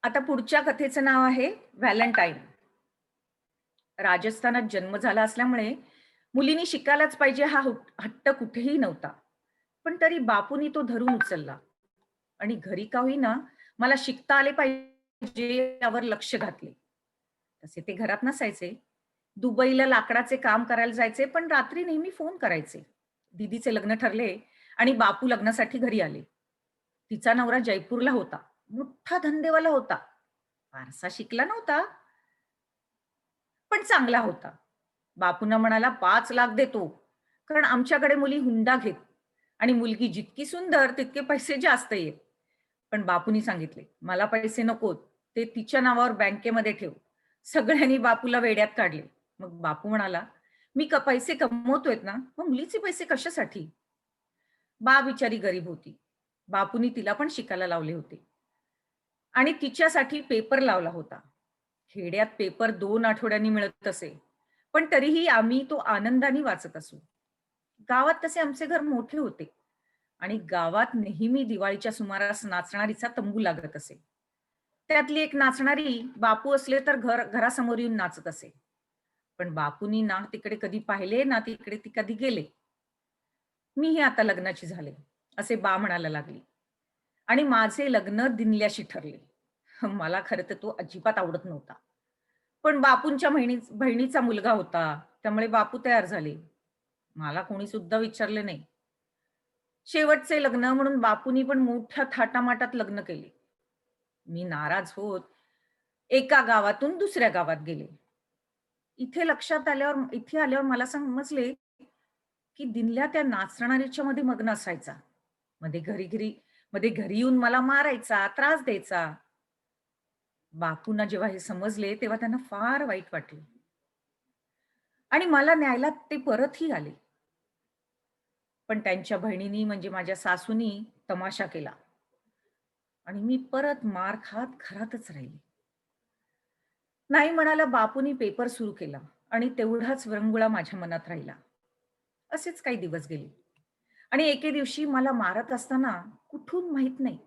आता पुढच्या कथेचं नाव आहे व्हॅलेंटाईन. राजस्थानात जन्म झाला असल्यामुळे मुलींनी शिकायलाच पाहिजे हा हट्ट कुठेही नव्हता. पण तरी बापूंनी तो धरून उचलला आणि घरी का होईना मला शिकता आले पाहिजे यावर लक्ष घातले. तसे ते घरात नसायचे. दुबईला लाकडाचे काम करायला जायचे, पण रात्री नेहमी फोन करायचे. दीदीचे लग्न ठरले आणि बापू लग्नासाठी घरी आले. तिचा नवरा जयपूरला होता. मोठा धंदेवाला होता. फारसा शिकला नव्हता, पण चांगला होता. बापूंना म्हणाला 5 लाख देतो. कारण आमच्याकडे मुली हुंडा घेत आणि मुलगी जितकी सुंदर तितके पैसे जास्त येत. पण बापूंनी सांगितले, "मला पैसे नकोत. ते तिच्या नावावर बँकेमध्ये ठेव." सगळ्यांनी बापूला वेड्यात काढले. मग बापू म्हणाला, "मी पैसे कमवतोय ना, मग मुलीचे पैसे कशासाठी?" बा बिचारी गरीब होती. बापूंनी तिला पण शिकायला लावले होते आणि तिच्यासाठी पेपर लावला होता. खेड्यात पेपर 2 आठवड्यांनी मिळत असे. पण तरीही आम्ही तो आनंदाने वाचत असू. गावात तसे आमचे घर मोठे होते आणि गावात नेहमी दिवाळीच्या सुमारास नाचणारीचा तंबू लागत असे. त्यातली एक नाचणारी बापू असले तर घरासमोर येऊन नाचत असे. पण बापूंनी ना तिकडे कधी पाहिले ना तिकडे ती कधी गेले. मीही आता लग्नाची झाले, असे बा म्हणायला लागली. आणि माझे लग्न दिनल्याशी ठरले. मला खरं तर तो अजिबात आवडत नव्हता. पण बापूंच्या बहिणीचा मुलगा होता, त्यामुळे बापू तयार झाले. मला कोणी सुद्धा विचारले नाही. शेवटचे लग्न म्हणून बापूंनी पण मोठ्या थाटामाटात लग्न केले. मी नाराज होत एका गावातून दुसऱ्या गावात गेले. इथे आल्यावर मला समजले, की दिनल्या त्या नाचणारीच्या मध्ये मग्न असायचा. मध्ये घरी घरी मध्ये घरी येऊन मला मारायचा, त्रास द्यायचा. बापूंना जेव्हा हे समजले, तेव्हा त्यांना फार वाईट वाटले आणि मला न्यायला ते परतही आले. पण त्यांच्या बहिणीनी म्हणजे माझ्या सासूनी तमाशा केला आणि मी परत मार खात घरातच राहिले. नाही म्हणाला बापूंनी पेपर सुरू केला आणि तेवढाच विरंगुळा माझ्या मनात राहिला. असेच काही दिवस गेले आणि एके दिवशी मला मारत असताना कुठून माहित नाही,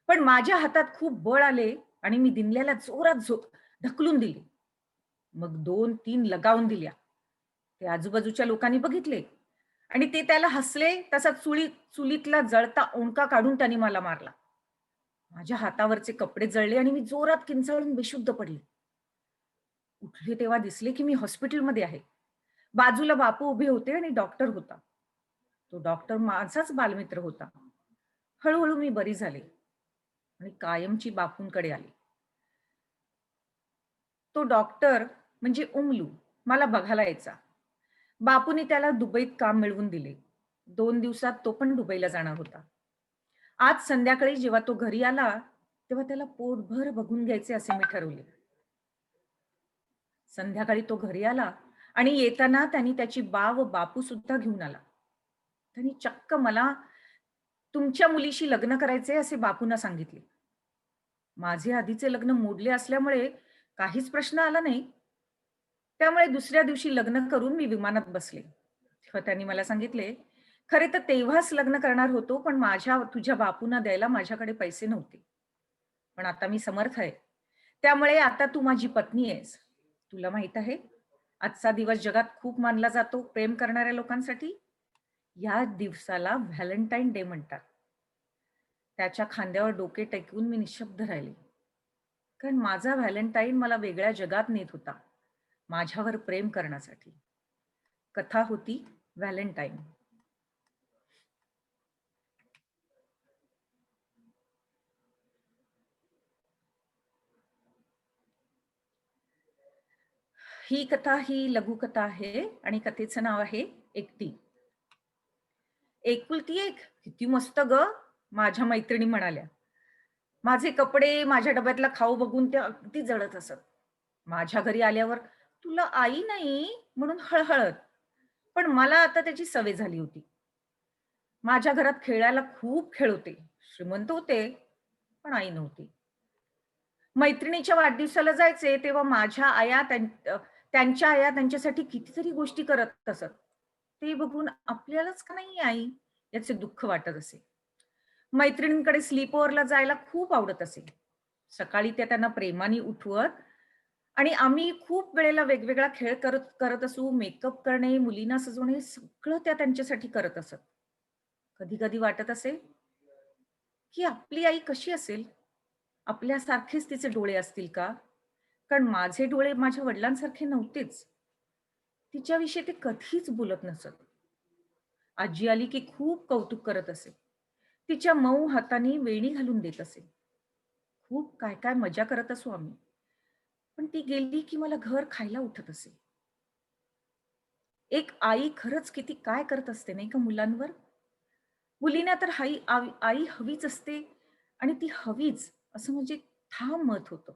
पण माझ्या हातात खूप बळ आले आणि मी दिनल्याला जोरात ढकलून दिले. मग 2-3 लगावून दिल्या. ते आजूबाजूच्या लोकांनी बघितले आणि ते त्याला हसले. तसा चुलीतला जळता ओंडका काढून त्यांनी मला मारला. माझ्या हातावरचे कपडे जळले आणि मी जोरात किंचाळून बेशुद्ध पडले. उठले तेव्हा दिसले की मी हॉस्पिटलमध्ये आहे. बाजूला बापू उभे होते आणि डॉक्टर होता. तो डॉक्टर माझाच बालमित्र होता. हळू मी बरी झाले आणि कायमची बापूंकडे आले. तो डॉक्टर म्हणजे उमलू मला बघायला यायचा. बापूंनी त्याला दुबईत काम मिळवून दिले. 2 दिवसात तो पण दुबईला जाणार होता. आज संध्याकाळी जेव्हा तो घरी आला, तेव्हा त्याला पोटभर बघून घ्यायचे असे मी ठरवले. संध्याकाळी तो घरी आला आणि येताना त्यांनी त्याची बा व बापू सुद्धा घेऊन आला. त्यांनी चक्क मला तुमच्या मुलीशी लग्न करायचे असे बापूंना सांगितले. माझे आधीचे लग्न मोडले असल्यामुळे काहीच प्रश्न आला नाही. त्यामुळे दुसऱ्या दिवशी लग्न करून मी विमानात बसले. तेव्हा त्यांनी मला सांगितले, "खरे तर तेव्हाच लग्न करणार होतो, पण तुझ्या बापूंना द्यायला माझ्याकडे पैसे नव्हते. पण आता मी समर्थ आहे. त्यामुळे आता तू माझी पत्नी आहेस. तुला माहीत आहे, आजचा दिवस जगात खूप मानला जातो प्रेम करणाऱ्या लोकांसाठी. या दिवसाला व्हॅलेंटाईन डे म्हणतात." त्याच्या खांद्यावर डोके टेकवून मी निशब्द राहिले. कारण माझा व्हॅलेंटाईन मला वेगळ्या जगात नेत होता. माझ्यावर प्रेम करण्यासाठी. कथा होती व्हॅलेंटाईन. ही लघुकथा आहे आणि कथेचं नाव आहे एकटी. एकुलती एक, किती मस्त गं, माझ्या मैत्रिणी म्हणाल्या. माझे कपडे, माझ्या डब्यातला खाऊ बघून त्या अगदी जळत असत. माझ्या घरी आल्यावर तुला आई नाही म्हणून हळहळत. पण मला आता त्याची सवय झाली होती. माझ्या घरात खेळायला खूप खेळ होते. श्रीमंत होते, पण आई नव्हती. मैत्रिणीच्या वाढदिवसाला जायचे तेव्हा त्यांच्या आया त्यांच्यासाठी कितीतरी गोष्टी करत असत. ते बघून आपल्यालाच का नाही आई याचे दुःख वाटत असे. मैत्रिणींकडे स्लीप ओव्हरला जायला खूप आवडत असे. सकाळी त्या त्यांना प्रेमाने उठवत आणि आम्ही खूप वेळेला वेगवेगळा खेळ करत करत असू, मेकअप करणे, मुलींना सजवणे सगळं त्या त्यांच्यासाठी करत असत. कधी-कधी वाटत असे, की आपली आई कशी असेल? आपल्यासारखेच तिचे डोळे असतील का? कारण माझे डोळे माझ्या वडिलांसारखे नव्हतेच. तिच्याविषयी ते कधीच बोलत नसत. आजी आली की खूप कौतुक करत असे. तिच्या मऊ हातांनी वेणी घालून देत असे. खूप काय-काय मजा करत असू आम्ही. पण ती गेली की मला घर खायला उठत असे. एक आई खरंच किती काय करत असते नाही का मुलांवर? मुलींना तर आई हवीच असते आणि ती हवीच असं म्हणजे ठाम मत होतं.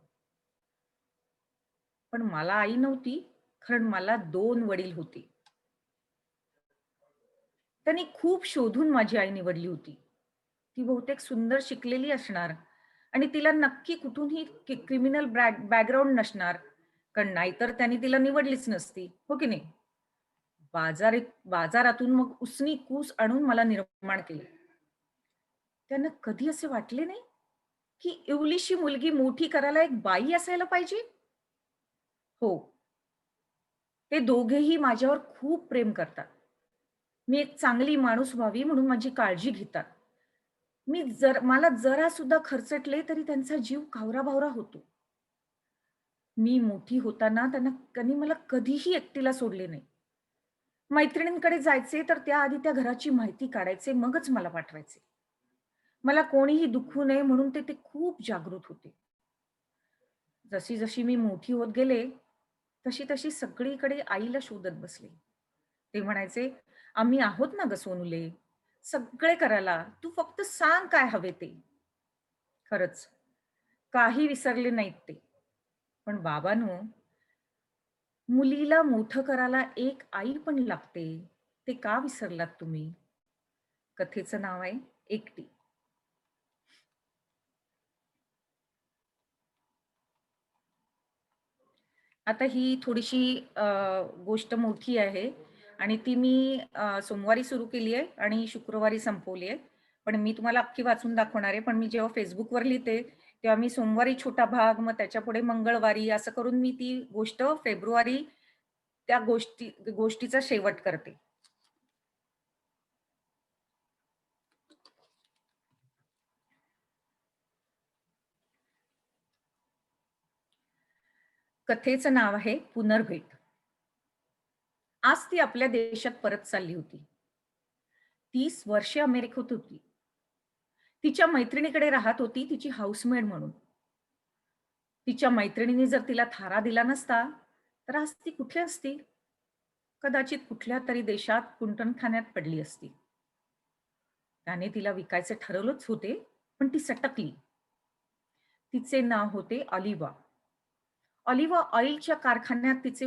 पण मला आई नव्हती, कारण मला 2 वडील होते. त्यांनी खूप शोधून माझी आई निवडली होती. ती बहुतेक सुंदर शिकलेली असणार आणि तिला नक्की कुठूनही क्रिमिनल बॅकग्राऊंड नसणार. कारण नाहीतर त्यांनी तिला निवडलीच नसती. हो की नाही? बाजारातून मग उसनी कूस आणून मला निर्माण केले. त्यांना कधी असे वाटले नाही, की इवलीशी मुलगी मोठी करायला एक बाई असायला पाहिजे? हो, ते दोघेही माझ्यावर खूप प्रेम करतात. मी एक चांगली माणूस व्हावी म्हणून माझी काळजी घेतात. मला जरा सुद्धा खर्चटले तरी त्यांचा जीव कावरा-बावरा होतो. मी मोठी होताना त्यांनी मला कधीही एकटीला सोडले नाही. मैत्रिणींकडे जायचे तर त्याआधी त्या घराची माहिती काढायचे, मगच मला पाठवायचे. मला कोणीही दुखवू नये म्हणून ते खूप जागृत होते. जशी-जशी मी मोठी होत गेले, तशी-तशी सगळीकडे आईला शोधत बसले. ते म्हणायचे, "आम्ही आहोत ना गं सोनुले, सगळे करायला. तू फक्त सांग काय हवे ते." खरंच, काही विसरले नाहीत ते. पण बाबांनो, मुलीला मोठं करायला एक आई पण लागते. ते का विसरलात तुम्ही? कथेचं नाव आहे एकटी. आता ही थोडीशी गोष्ट मोठी आहे आणि ती मी सोमवारी सुरू केली आहे आणि शुक्रवारी संपवली आहे. पण मी तुम्हाला अख्खी वाचून दाखवणार आहे. पण मी जेव्हा Facebookवर लिहिते, तेव्हा मी सोमवारी छोटा भाग, मग त्याच्यापुढे मंगळवारी असं करून मी ती गोष्ट फेब्रुवारी त्या गोष्टीचा शेवट करते. कथेचं नाव आहे पुनर्भेट. आज ती आपल्या देशात परत चालली होती. 30 वर्षे अमेरिकेत होती. तिच्या मैत्रिणीकडे राहत होती तिची हाउसमेड म्हणून. तिच्या मैत्रिणीने जर तिला थारा दिला नसता, तर आज ती कुठे असती? कदाचित कुठल्यातरी देशात कुंटणखान्यात पडली असती. त्याने तिला विकायचे ठरवलंच होते, पण ती सटकली. तिचे नाव होते ऑलिव्हा. ऑलिव्हा ऑइलच्या कारखान्यात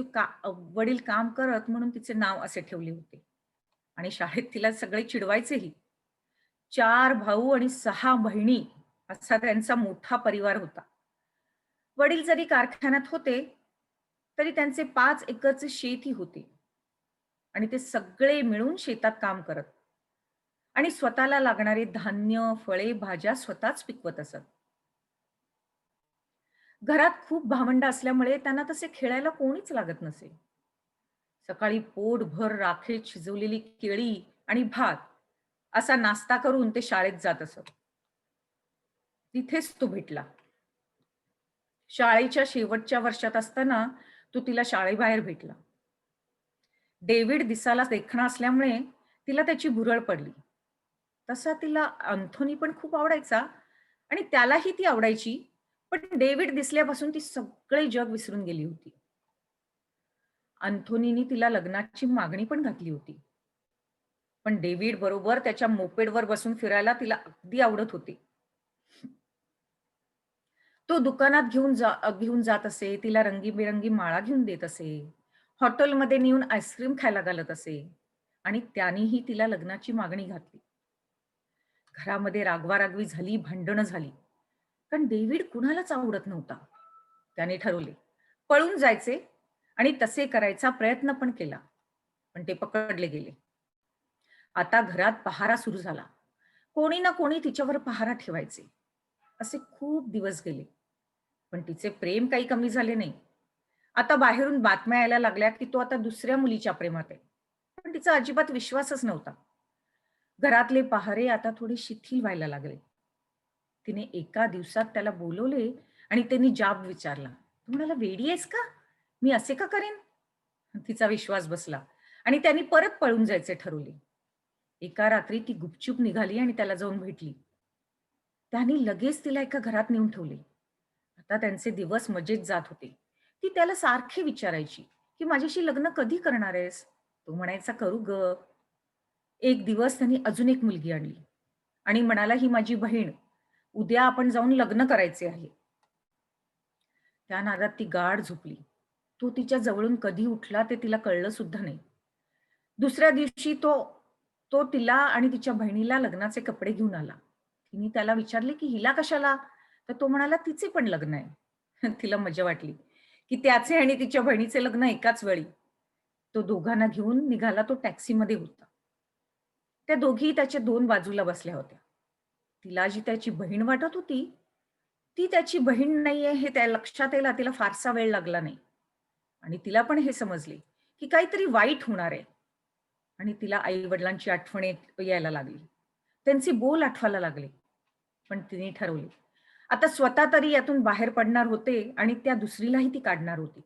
वडील काम करत म्हणून तिचे नाव असे ठेवले होते. आणि शाळेत तिला सगळे चिडवायचेही. 4 भाऊ आणि 6 बहिणी असा त्यांचा मोठा परिवार होता. वडील जरी कारखान्यात होते, तरी त्यांचे 5 एकरचे शेतही होते आणि ते सगळे मिळून शेतात काम करत आणि स्वतःला लागणारे धान्य, फळे, भाज्या स्वतःच पिकवत असत. घरात खूप भावंड असल्यामुळे त्यांना तसे खेळायला कोणीच लागत नसे. सकाळी पोटभर राखेत शिजवलेली केळी आणि भात असा नाश्ता करून ते शाळेत जात असत. तिथेच तो भेटला. शाळेच्या शेवटच्या वर्षात असताना तो तिला शाळेबाहेर भेटला. डेव्हिड दिसायला देखणा असल्यामुळे तिला त्याची भुरळ पडली. तसा तिला अँथोनी पण खूप आवडायचा आणि त्यालाही ती आवडायची. पण डेव्हिड दिसल्यापासून ती सगळे जग विसरून गेली होती. अँथोनीनी तिला लग्नाची मागणी पण घातली होती. पण डेव्हिड बरोबर त्याच्या मोपेडवर बसून फिरायला तिला अगदी आवडत होते. तो दुकानात घेऊन जात असे, तिला रंगीबेरंगी माळा घेऊन देत असे. हॉटेलमध्ये नेऊन आईस्क्रीम खायला घालत असे आणि त्यानेही तिला लग्नाची मागणी घातली. घरामध्ये रागवारागवी झाली, भांडणं झाली. कारण डेव्हिड कुणालाच आवडत नव्हता. त्याने ठरवले, पळून जायचे आणि तसे करायचा प्रयत्न पण केला. पण ते पकडले गेले. आता घरात पहारा सुरू झाला. कोणी ना कोणी तिच्यावर पहारा ठेवायचे. असे खूप दिवस गेले. पण तिचे प्रेम काही कमी झाले नाही. आता बाहेरून बातम्या यायला लागल्या, की तो आता दुसऱ्या मुलीच्या प्रेमात आहे. पण तिचा अजिबात विश्वासच नव्हता. घरातले पहारे आता थोडे शिथिल व्हायला लागले. तिने एका दिवसात त्याला बोलवले आणि त्यांनी जाब विचारला. "तू म्हणाला वेडी आहेस का? मी असे का करेन?" तिचा विश्वास बसला आणि त्यांनी परत पळून जायचे ठरवले. एका रात्री ती गुपचूप निघाली आणि त्याला जाऊन भेटली. त्याने लगेच तिला एका घरात नेऊन ठेवले. आता त्यांचे दिवस मजेत जात होते. ती त्याला सारखे विचारायची, की "माझ्याशी लग्न कधी करणार आहेस?" तो म्हणायचा, "करू गं." एक दिवस त्यांनी अजून एक मुलगी आणली आणि म्हणाला, "ही माझी बहीण. उद्या आपण जाऊन लग्न करायचे आहे." त्या नादात ती गाढ झोपली. तो तिच्या जवळून कधी उठला ते तिला कळलं सुद्धा नाही. दुसऱ्या दिवशी तो तो तिला आणि तिच्या बहिणीला लग्नाचे कपडे घेऊन आला. तिने त्याला विचारले, की "हिला कशाला?" तर तो म्हणाला, "तिचे पण लग्न आहे." तिला मजा वाटली, की त्याचे आणि तिच्या बहिणीचे लग्न एकाच वेळी. तो दोघांना घेऊन निघाला. तो टॅक्सीमध्ये होता. त्या दोघीही त्याच्या 2 बाजूला बसल्या होत्या. तिला जी त्याची बहीण वाटत होती, ती त्याची बहीण नाहीये हे त्या लक्षात यायला तिला फारसा वेळ लागला नाही. आणि तिला पण हे समजले, की काहीतरी वाईट होणार आहे. आणि तिला आई-वडिलांची आठवण यायला लागली. त्यांचे बोल आठवायला लागले. पण तिने ठरवले, आता स्वतः तरी यातून बाहेर पडणार होते आणि त्या दुसरीलाही ती काढणार होती.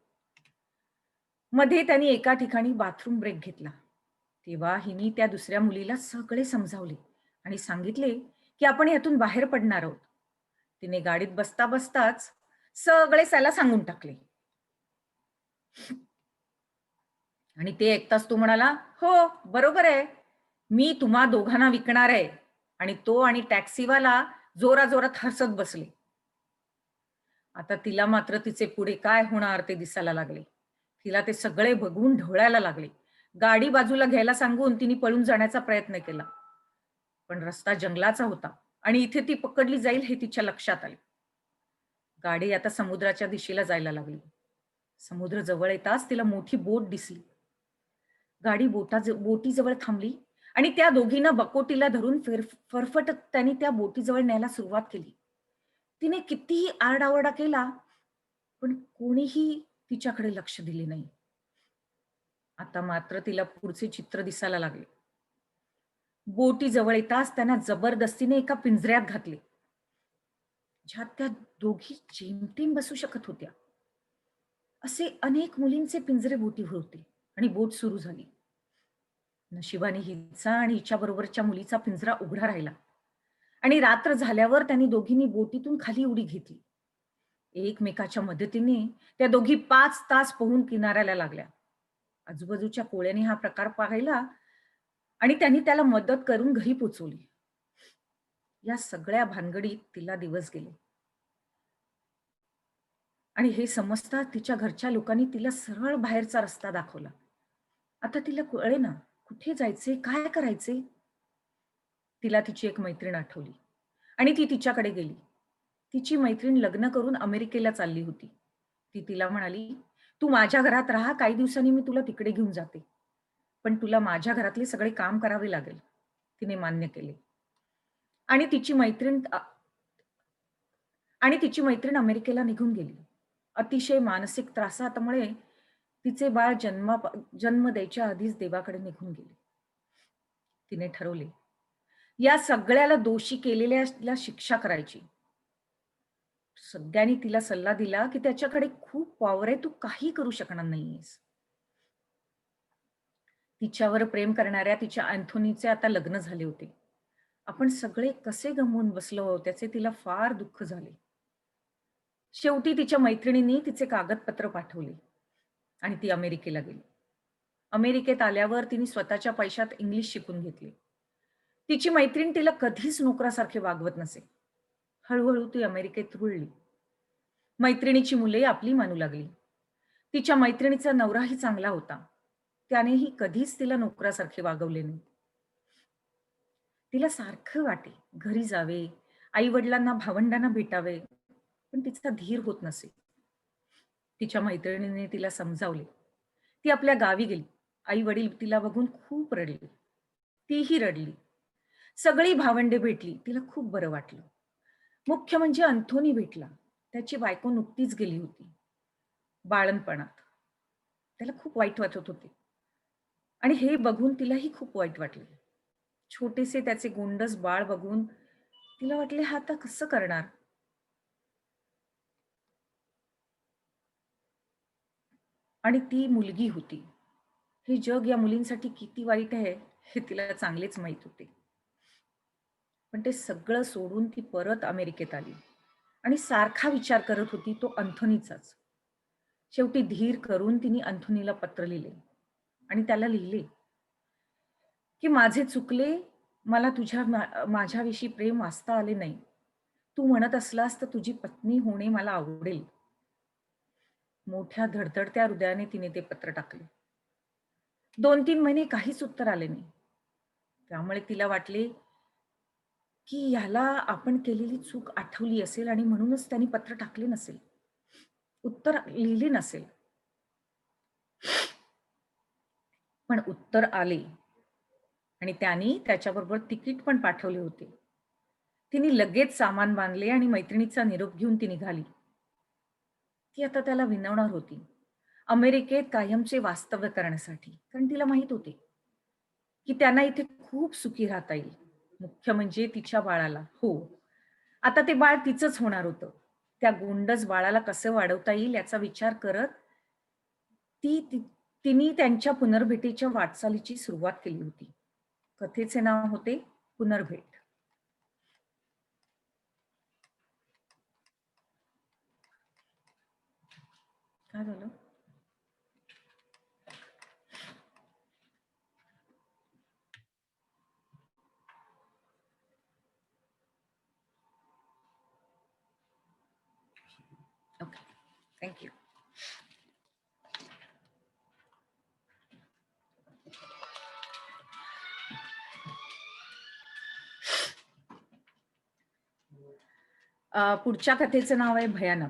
मध्ये त्यांनी एका ठिकाणी बाथरूम ब्रेक घेतला. तेव्हा हिने त्या दुसऱ्या मुलीला सगळे समजावले आणि सांगितले, की आपण यातून बाहेर पडणार आहोत. तिने गाडीत बसताच सगळे त्याला सांगून टाकले. आणि ते ऐकताच तो म्हणाला, "हो, बरोबर आहे. मी तुम्हा दोघांना विकणार आहे." आणि तो आणि टॅक्सीवाला जोराजोरात हसत बसले. आता तिला मात्र तिचे पुढे काय होणार ते दिसायला लागले. तिला ते सगळे बघून ढवळायला लागले. गाडी बाजूला घ्यायला सांगून तिने पळून जाण्याचा प्रयत्न केला. पण रस्ता जंगलाचा होता आणि इथे ती पकडली जाईल हे तिच्या लक्षात आले. गाडी आता समुद्राच्या दिशेला जायला लागली. समुद्र जवळ येताच तिला मोठी बोट दिसली. गाडी बोटीजवळ थांबली आणि त्या दोघींना बकोटीला धरून फरफटत त्यांनी त्या बोटीजवळ न्यायला सुरुवात केली. तिने कितीही आरडाओरडा केला, पण कोणीही तिच्याकडे लक्ष दिले नाही. आता मात्र तिला पुढचे चित्र दिसायला लागले. बोटी जवळ येताच त्यांना जबरदस्तीने एका पिंजऱ्यात घातले, ज्यात त्या दोघी जेमतेम बसू शकत होत्या. असे अनेक मुलींचे पिंजरे बोटीवर होते आणि बोट सुरू झाली. नशिबाने हिचा आणि हिच्या बरोबरच्या मुलीचा पिंजरा उघडा राहिला आणि रात्र झाल्यावर त्यांनी दोघींनी बोटीतून खाली उडी घेतली. एकमेकाच्या मदतीने त्या दोघी 5 तास पोहून किनाऱ्याला लागल्या. आजूबाजूच्या कोळ्यांनी हा प्रकार पाहिला आणि त्यांनी त्याला मदत करून घरी पोहोचवली. या सगळ्या भानगडीत तिला दिवस गेले आणि हे समजता तिच्या घरच्या लोकांनी तिला सरळ बाहेरचा रस्ता दाखवला. आता तिला कळेना कुठे जायचे, काय करायचे? तिला तिची एक मैत्रीण आठवली आणि ती तिच्याकडे गेली. तिची मैत्रीण लग्न करून अमेरिकेला चालली होती. ती तिला म्हणाली, "तू माझ्या घरात राहा, काही दिवसांनी मी तुला तिकडे घेऊन जाते. पण तुला माझ्या घरातले सगळे काम करावे लागेल." तिने मान्य केले आणि तिची मैत्रीण अमेरिकेला निघून गेली. अतिशय मानसिक त्रासामुळे तिचे बाळ जन्म द्यायच्या आधीच देवाकडे निघून गेले. तिने ठरवले, या सगळ्याला दोषी केलेल्याला शिक्षा करायची. सगळ्यांनी तिला सल्ला दिला, की त्याच्याकडे खूप पॉवर आहे, तू काही करू शकणार नाहीयेस. तिच्यावर प्रेम करणाऱ्या तिच्या अँथोनीचे आता लग्न झाले होते. आपण सगळे कसे गमावून बसलो त्याचे तिला फार दुःख झाले. शेवटी तिच्या मैत्रिणींनी तिचे कागदपत्र पाठवले आणि ती अमेरिकेला गेली. अमेरिकेत आल्यावर तिने स्वतःच्या पैशात इंग्लिश शिकून घेतले. तिची मैत्रीण तिला कधीच नोकरासारखे वागवत नसे. हळू ती अमेरिकेत रुळली. मैत्रिणीची मुले आपली मानू लागली. तिच्या मैत्रिणीचा नवराही चांगला होता. त्यानेही कधीच तिला नोकरासारखे वागवले नाही. तिला सारखं वाटे घरी जावे, आई-वडिलांना, भावंडांना भेटावे, पण तिचा धीर होत नसे. तिच्या मैत्रिणीने तिला समजावले. ती आपल्या गावी गेली. आई-वडील तिला बघून खूप रडले. तीही रडली. सगळी भावंडे भेटली. तिला खूप बरं वाटलं. मुख्य म्हणजे अंथोनी भेटला. त्याची बायको नुकतीच गेली होती बाळंतपणात. त्याला खूप वाईट वाटत होते आणि हे बघून तिलाही खूप वाईट वाटले. छोटेसे त्याचे गोंडस बाळ बघून तिला वाटले, "हा आता कसं करणार?" आणि ती मुलगी होती. हे जग या मुलींसाठी किती वाईट आहे, हे तिला चांगलेच माहीत होते. पण ते सगळं सोडून ती परत अमेरिकेत आली आणि सारखा विचार करत होती तो अँथोनीचाच. शेवटी धीर करून तिने अँथोनीला पत्र लिहिले आणि त्याला लिहिले, की "माझे चुकले. मला माझ्याविषयी प्रेम वाचता आले नाही. तू म्हणत असलास तर तुझी पत्नी होणे मला आवडेल." मोठ्या धडधडत्या हृदयाने तिने ते पत्र टाकले. 2-3 महिने काहीच उत्तर आले नाही. त्यामुळे तिला वाटले, की ह्याला आपण केलेली चूक आठवली असेल आणि म्हणूनच त्याने पत्र टाकले नसेल. उत्तर लिहिले नसेल. पण उत्तर आले आणि त्याने त्याच्याबरोबर तिकीट पण पाठवले होते. तिने लगेच सामान बांधले आणि मैत्रिणीचा निरोप घेऊन ती निघाली. ती आता त्याला विनवणार होती. अमेरिकेत कायमचे वास्तव्य करण्यासाठी. कारण तिला माहीत होते, की त्यांना इथे खूप सुखी राहता येईल. मुख्य म्हणजे तिच्या बाळाला. हो. आता ते बाळ तिचंच होणार होतं. त्या गोंडस बाळाला कसं वाढवता येईल याचा विचार करत ती ती तिने त्यांच्या पुनर्भेटीच्या वाटचालीची सुरुवात केली होती. कथेचे नाव होते पुनर्भेट. काय झालं? ओके. Thank you. पुढच्या कथेचं नाव आहे भयानक.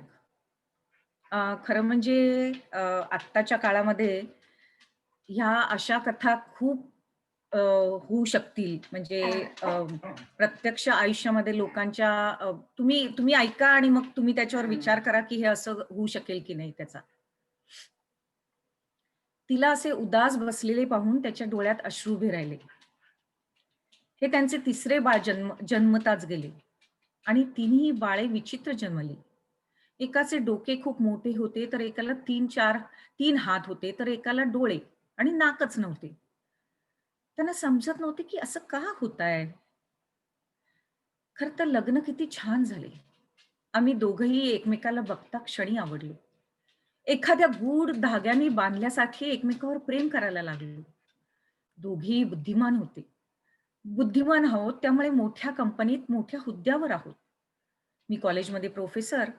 खरं म्हणजे आत्ताच्या काळामध्ये ह्या अशा कथा खूप होऊ शकतील. म्हणजे प्रत्यक्ष आयुष्यामध्ये लोकांच्या तुम्ही तुम्ही ऐका आणि मग तुम्ही त्याच्यावर विचार करा, की हे असं होऊ शकेल की नाही त्याचा. तिला असे उदास बसलेले पाहून त्याच्या डोळ्यात अश्रू उभे राहिले. हे त्यांचे तिसरे बाळ जन्मताच गेले आणि तिन्ही बाळे विचित्र जन्मली. एकाचे डोके खूप मोठे होते, तर एकाला 3 हात होते, तर एकाला डोळे आणि नाकच नव्हते. त्यांना समजत नव्हते, की असं का होतंय? खरं तर लग्न किती छान झाले. आम्ही दोघंही एकमेकाला बघता क्षणी आवडलो. एखाद्या गूढ धाग्याने बांधल्यासारखे एकमेकावर प्रेम करायला लागलो. दोघेही बुद्धिमान होते. बुद्धिमान आहोत त्यामुळे मोठ्या कंपनीत मोठ्या हुद्द्यावर आहोत. मी कॉलेजमध्ये प्रोफेसर.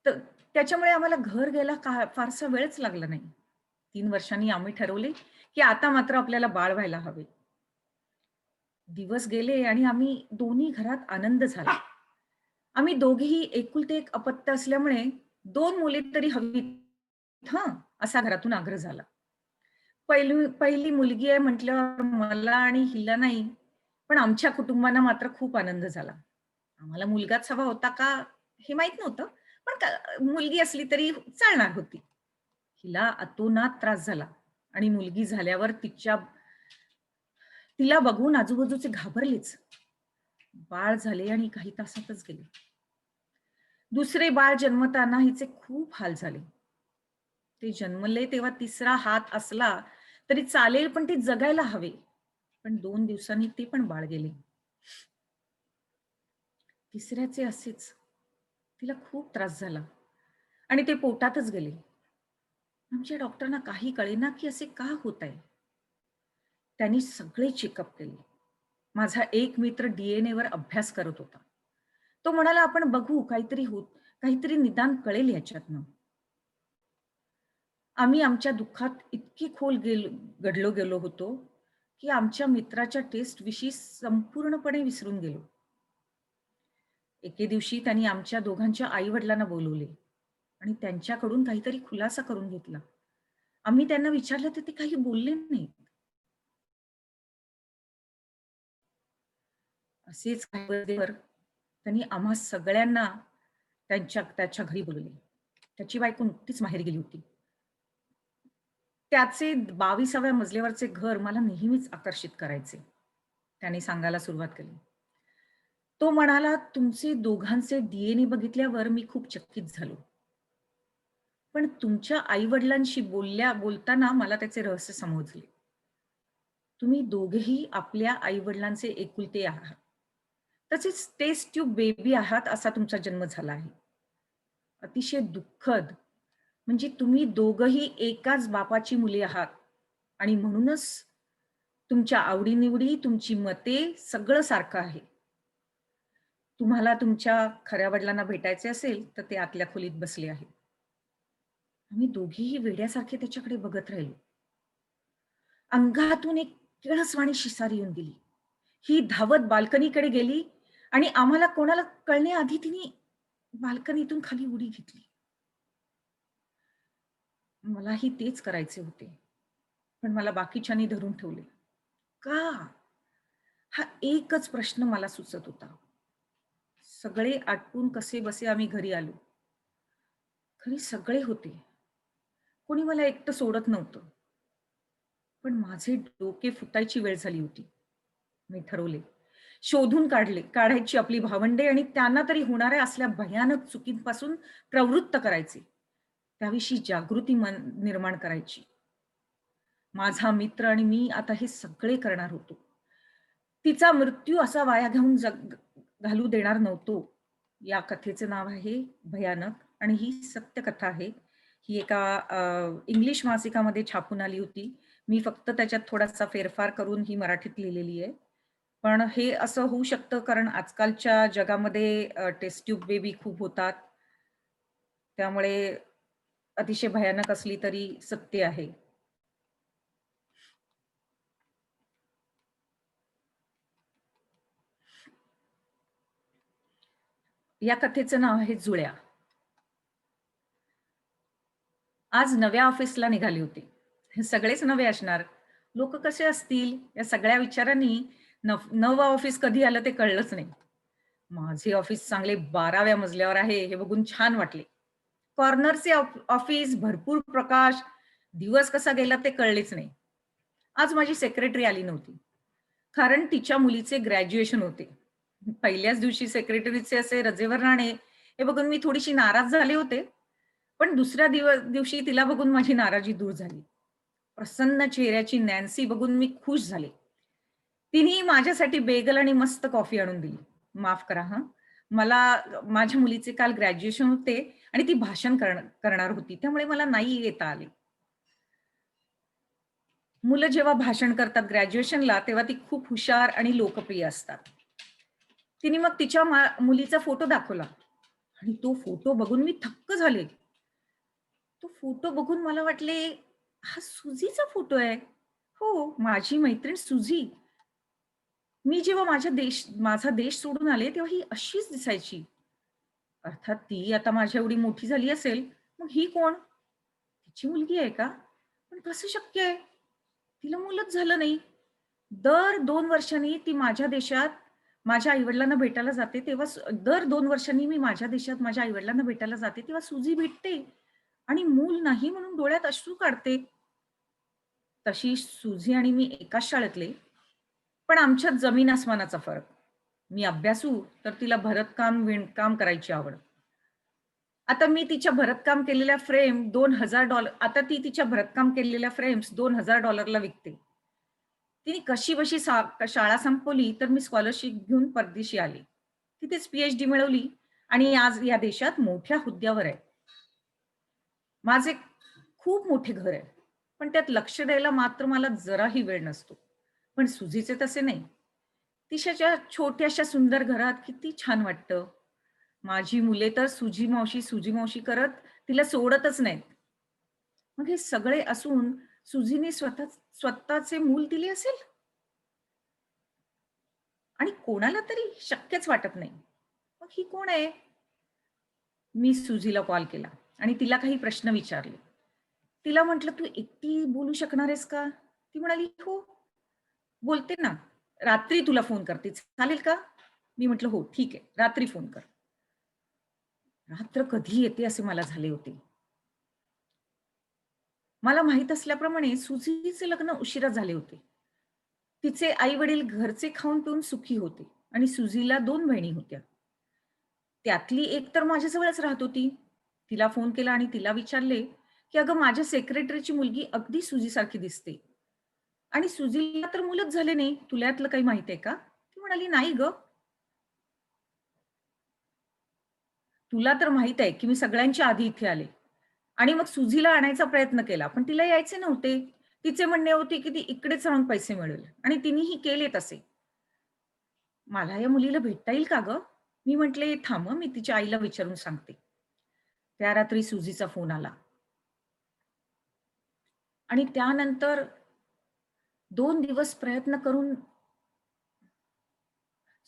तर त्याच्यामुळे आम्हाला घर घ्यायला फारसा वेळच लागला नाही. 3 वर्षांनी आम्ही ठरवले, की आता मात्र आपल्याला बाळ व्हायला हवे. दिवस गेले आणि आम्ही दोन्ही घरात आनंद झाला. आम्ही दोघेही एकुलते एक अपत्य असल्यामुळे 2 मुले तरी हवीत हं, असा घरातून आग्रह झाला. पहिली मुलगी आहे म्हटल्यावर मला आणि हिला नाही, पण आमच्या कुटुंबांना मात्र खूप आनंद झाला. आम्हाला मुलगाच हवा होता का हे माहीत नव्हतं, पण मुलगी असली तरी चालणार होती. हिला अतोनात त्रास झाला आणि मुलगी झाल्यावर तिला बघून आजूबाजूचे घाबरलेच. बाळ झाले आणि काही तासातच गेले. दुसरे बाळ जन्मताना हिचे खूप हाल झाले. ते जन्मले तेव्हा तिसरा हात असला तरी चालेल, पण ते जगायला हवे. पण 2 दिवसांनी ते पण बाळ गेले. तिसऱ्याचे असेच. तिला खूप त्रास झाला आणि ते पोटातच गेले. आमच्या डॉक्टरांना काही कळेना, की असे का होतंय? त्यांनी सगळे चेकअप केले. माझा एक मित्र वर अभ्यास करत होता. तो म्हणाला, "आपण बघू काहीतरी निदान कळेल ह्याच्यातनं." आम्ही आमच्या दुःखात इतके खोल गढलो गेलो होतो, की आमच्या मित्राच्या टेस्टविषयी संपूर्णपणे विसरून गेलो. एके दिवशी त्यांनी आमच्या दोघांच्या आई-वडिलांना बोलवले आणि त्यांच्याकडून काहीतरी खुलासा करून घेतला. आम्ही त्यांना विचारलं तर ते काही बोलले नाहीत. असेच काही दिवस त्यांनी आम्हा सगळ्यांना त्याच्या घरी बोलवले. त्याची बायको नुकतीच माहेरी गेली होती. त्याचे 22व्या मजल्यावरचे घर मला नेहमीच आकर्षित करायचे. त्याने सांगायला सुरुवात केली. तो म्हणाला, "तुमचे दोघांचे DNA बघितल्यावर मी खूप चकित झालो. पण तुमच्या आई-वडिलांशी बोलताना मला त्याचे रहस्य समजले. तुम्ही दोघेही आपल्या आई-वडिलांचे एकुलते आहात. तसेच टेस्ट ट्यूब बेबी आहात असा तुमचा जन्म झाला आहे. अतिशय दुःखद म्हणजे तुम्ही दोघंही एकाच बापाची मुले आहात आणि म्हणूनच तुमच्या आवडी तुमची मते सगळं सारखं आहे. तुम्हाला तुमच्या खऱ्या वडिलांना भेटायचे असेल, तर ते आतल्या खोलीत बसले आहेत." आम्ही दोघीही वेड्यासारखे त्याच्याकडे बघत राहिलो. अंगातून एक किळसवाणी शिसारी येऊन गेली. ही धावत बाल्कनीकडे गेली आणि आम्हाला कोणाला कळण्याआधी तिने बाल्कनीतून खाली उडी घेतली. मलाही तेच करायचे होते. पण मला बाकीच्यांनी धरून ठेवले. का? हा एकच प्रश्न मला सुचत होता. सगळे आटपून कसेबसे आम्ही घरी आलो. घरी सगळे होते. कोणी मला एकटं सोडत नव्हतं. पण माझे डोके फुटायची वेळ झाली होती. मी ठरवले. शोधून काढायची आपली भावंडे आणि त्यांना तरी होणाऱ्या असल्या भयानक चुकींपासून प्रवृत्त करायचे. त्याविषयी जागृती निर्माण करायची. माझा मित्र आणि मी आता हे सगळे करणार होतो. तिचा मृत्यू असा वाया घालू देणार नव्हतो. या कथेचे नाव आहे भयानक आणि ही सत्य कथा आहे. ही एका इंग्लिश मासिकामध्ये छापून आली होती. मी फक्त त्याच्यात थोडासा फेरफार करून ही मराठीत लिहिलेली आहे. पण हे असं होऊ शकतं कारण आजकालच्या जगामध्ये टेस्ट ट्यूब बेबी खूप होतात. त्यामुळे अतिशय भयानक असली तरी सत्य आहे. या कथेचं नाव आहे जुळ्या. आज नव्या ऑफिसला निघाले होते. हे सगळेच नवे असणार. लोक कसे असतील या सगळ्या विचारांनी नवं ऑफिस कधी आलं ते कळलंच नाही. माझे ऑफिस चांगले 12व्या मजल्यावर आहे हे बघून छान वाटले. कॉर्नरचे ऑफिस, भरपूर प्रकाश. दिवस कसा गेला ते कळलेच नाही. आज माझी सेक्रेटरी आली नव्हती. कारण तिच्या मुलीचे ग्रॅज्युएशन होते. पहिल्याच दिवशी सेक्रेटरीचे असे रजेवर राहणे हे बघून मी थोडीशी नाराज झाले होते. पण दुसऱ्या दिवशी तिला बघून माझी नाराजी दूर झाली. प्रसन्न चेहऱ्याची नॅन्सी बघून मी खुश झाले. तिने माझ्यासाठी बेगल आणि मस्त कॉफी आणून दिली. माफ करा हं. मला माझ्या मुलीचे काल ग्रॅज्युएशन होते आणि ती भाषण करणार होती. त्यामुळे मला नाही येता आले. मुलं जेव्हा भाषण करतात ग्रॅज्युएशनला, तेव्हा ती खूप हुशार आणि लोकप्रिय असतात. तिने मग तिच्या मुलीचा फोटो दाखवला आणि तो फोटो बघून मी थक्क झाले. तो फोटो बघून मला वाटले, हा सुझीचा फोटो आहे. हो, माझी मैत्रीण सुझी. मी जेव्हा माझा देश सोडून आले, तेव्हा ही अशीच दिसायची. अर्थात ती आता माझ्या एवढी मोठी झाली असेल, मग ही कोण? तिची मुलगी आहे का? पण कसं शक्य आहे? तिला मुलंच झालं नाही. दर 2 वर्षांनी ती माझ्या देशात माझ्या आई-वडिलांना भेटायला जाते, तेव्हा दर 2 वर्षांनी मी माझ्या देशात माझ्या आई-वडिलांना भेटायला जाते, तेव्हा सुजी भेटते आणि मूल नाही म्हणून डोळ्यात अश्रू काढते. तशी सुझी आणि मी एकाच शाळेतले, पण आमच्यात जमीन आसमानाचा फरक. मी अभ्यासू, तर तिला भरतकाम, विणकाम करायची आवड. आता मी तिच्या भरतकाम केलेल्या फ्रेम $2000 आता ती तिच्या भरतकाम केलेल्या फ्रेम्स $2000 विकते. तिने कशीबशी शाळा संपवली, तर मी स्कॉलरशिप घेऊन परदेशी आले. तिथेच पी-एच-डी मिळवली आणि आज या देशात मोठ्या हुद्द्यावर आहे. माझे खूप मोठे घर आहे. पण त्यात लक्ष द्यायला मात्र मला जराही वेळ नसतो. पण सुझीचे तसे नाही. तिच्याच्या छोट्याशा सुंदर घरात किती छान वाटतं. माझी मुले तर सुजी मावशी करत तिला सोडतच नाहीत. मग हे सगळे असून सुझीने स्वतःचे मूल दिले असेल? आणि कोणाला तरी शक्यच वाटत नाही. मग ही कोण आहे? मी सुझीला कॉल केला आणि तिला काही प्रश्न विचारले. तिला म्हटलं, "तू एकटी बोलू शकणार आहेस का?" ती म्हणाली, "हो, बोलते ना. रात्री तुला फोन करते. चालेल का?" मी म्हटलं, "हो, ठीक आहे. रात्री फोन कर." रात्र कधी येते असे मला झाले होते. मला माहीत असल्याप्रमाणे सुझीचे लग्न उशिरा झाले होते. तिचे आई-वडील घरचे खाऊन-पिऊन सुखी होते आणि सुझीला 2 बहिणी होत्या. त्यातली एक तर माझ्याजवळच राहत होती. तिला फोन केला आणि तिला विचारले, की "अगं, माझ्या सेक्रेटरीची मुलगी अगदी सुझीसारखी दिसते आणि सुझीला तर मुलंच झाले नाही. तुला यातलं काही माहीत आहे का?" ती म्हणाली, "नाही गं. तुला तर माहीत आहे, की मी सगळ्यांच्या आधी इथे आले आणि मग सुझीला आणायचा प्रयत्न केला, पण तिला यायचे नव्हते. तिचे म्हणणे होते, की ती इकडेच राहून पैसे मिळवेल आणि तिनेही केले तसे. मला या मुलीला भेटता येईल का गं?" मी म्हटले, "थांब हं, मी तिच्या आईला विचारून सांगते." त्या रात्री सुझीचा फोन आला आणि त्यानंतर 2 दिवस प्रयत्न करून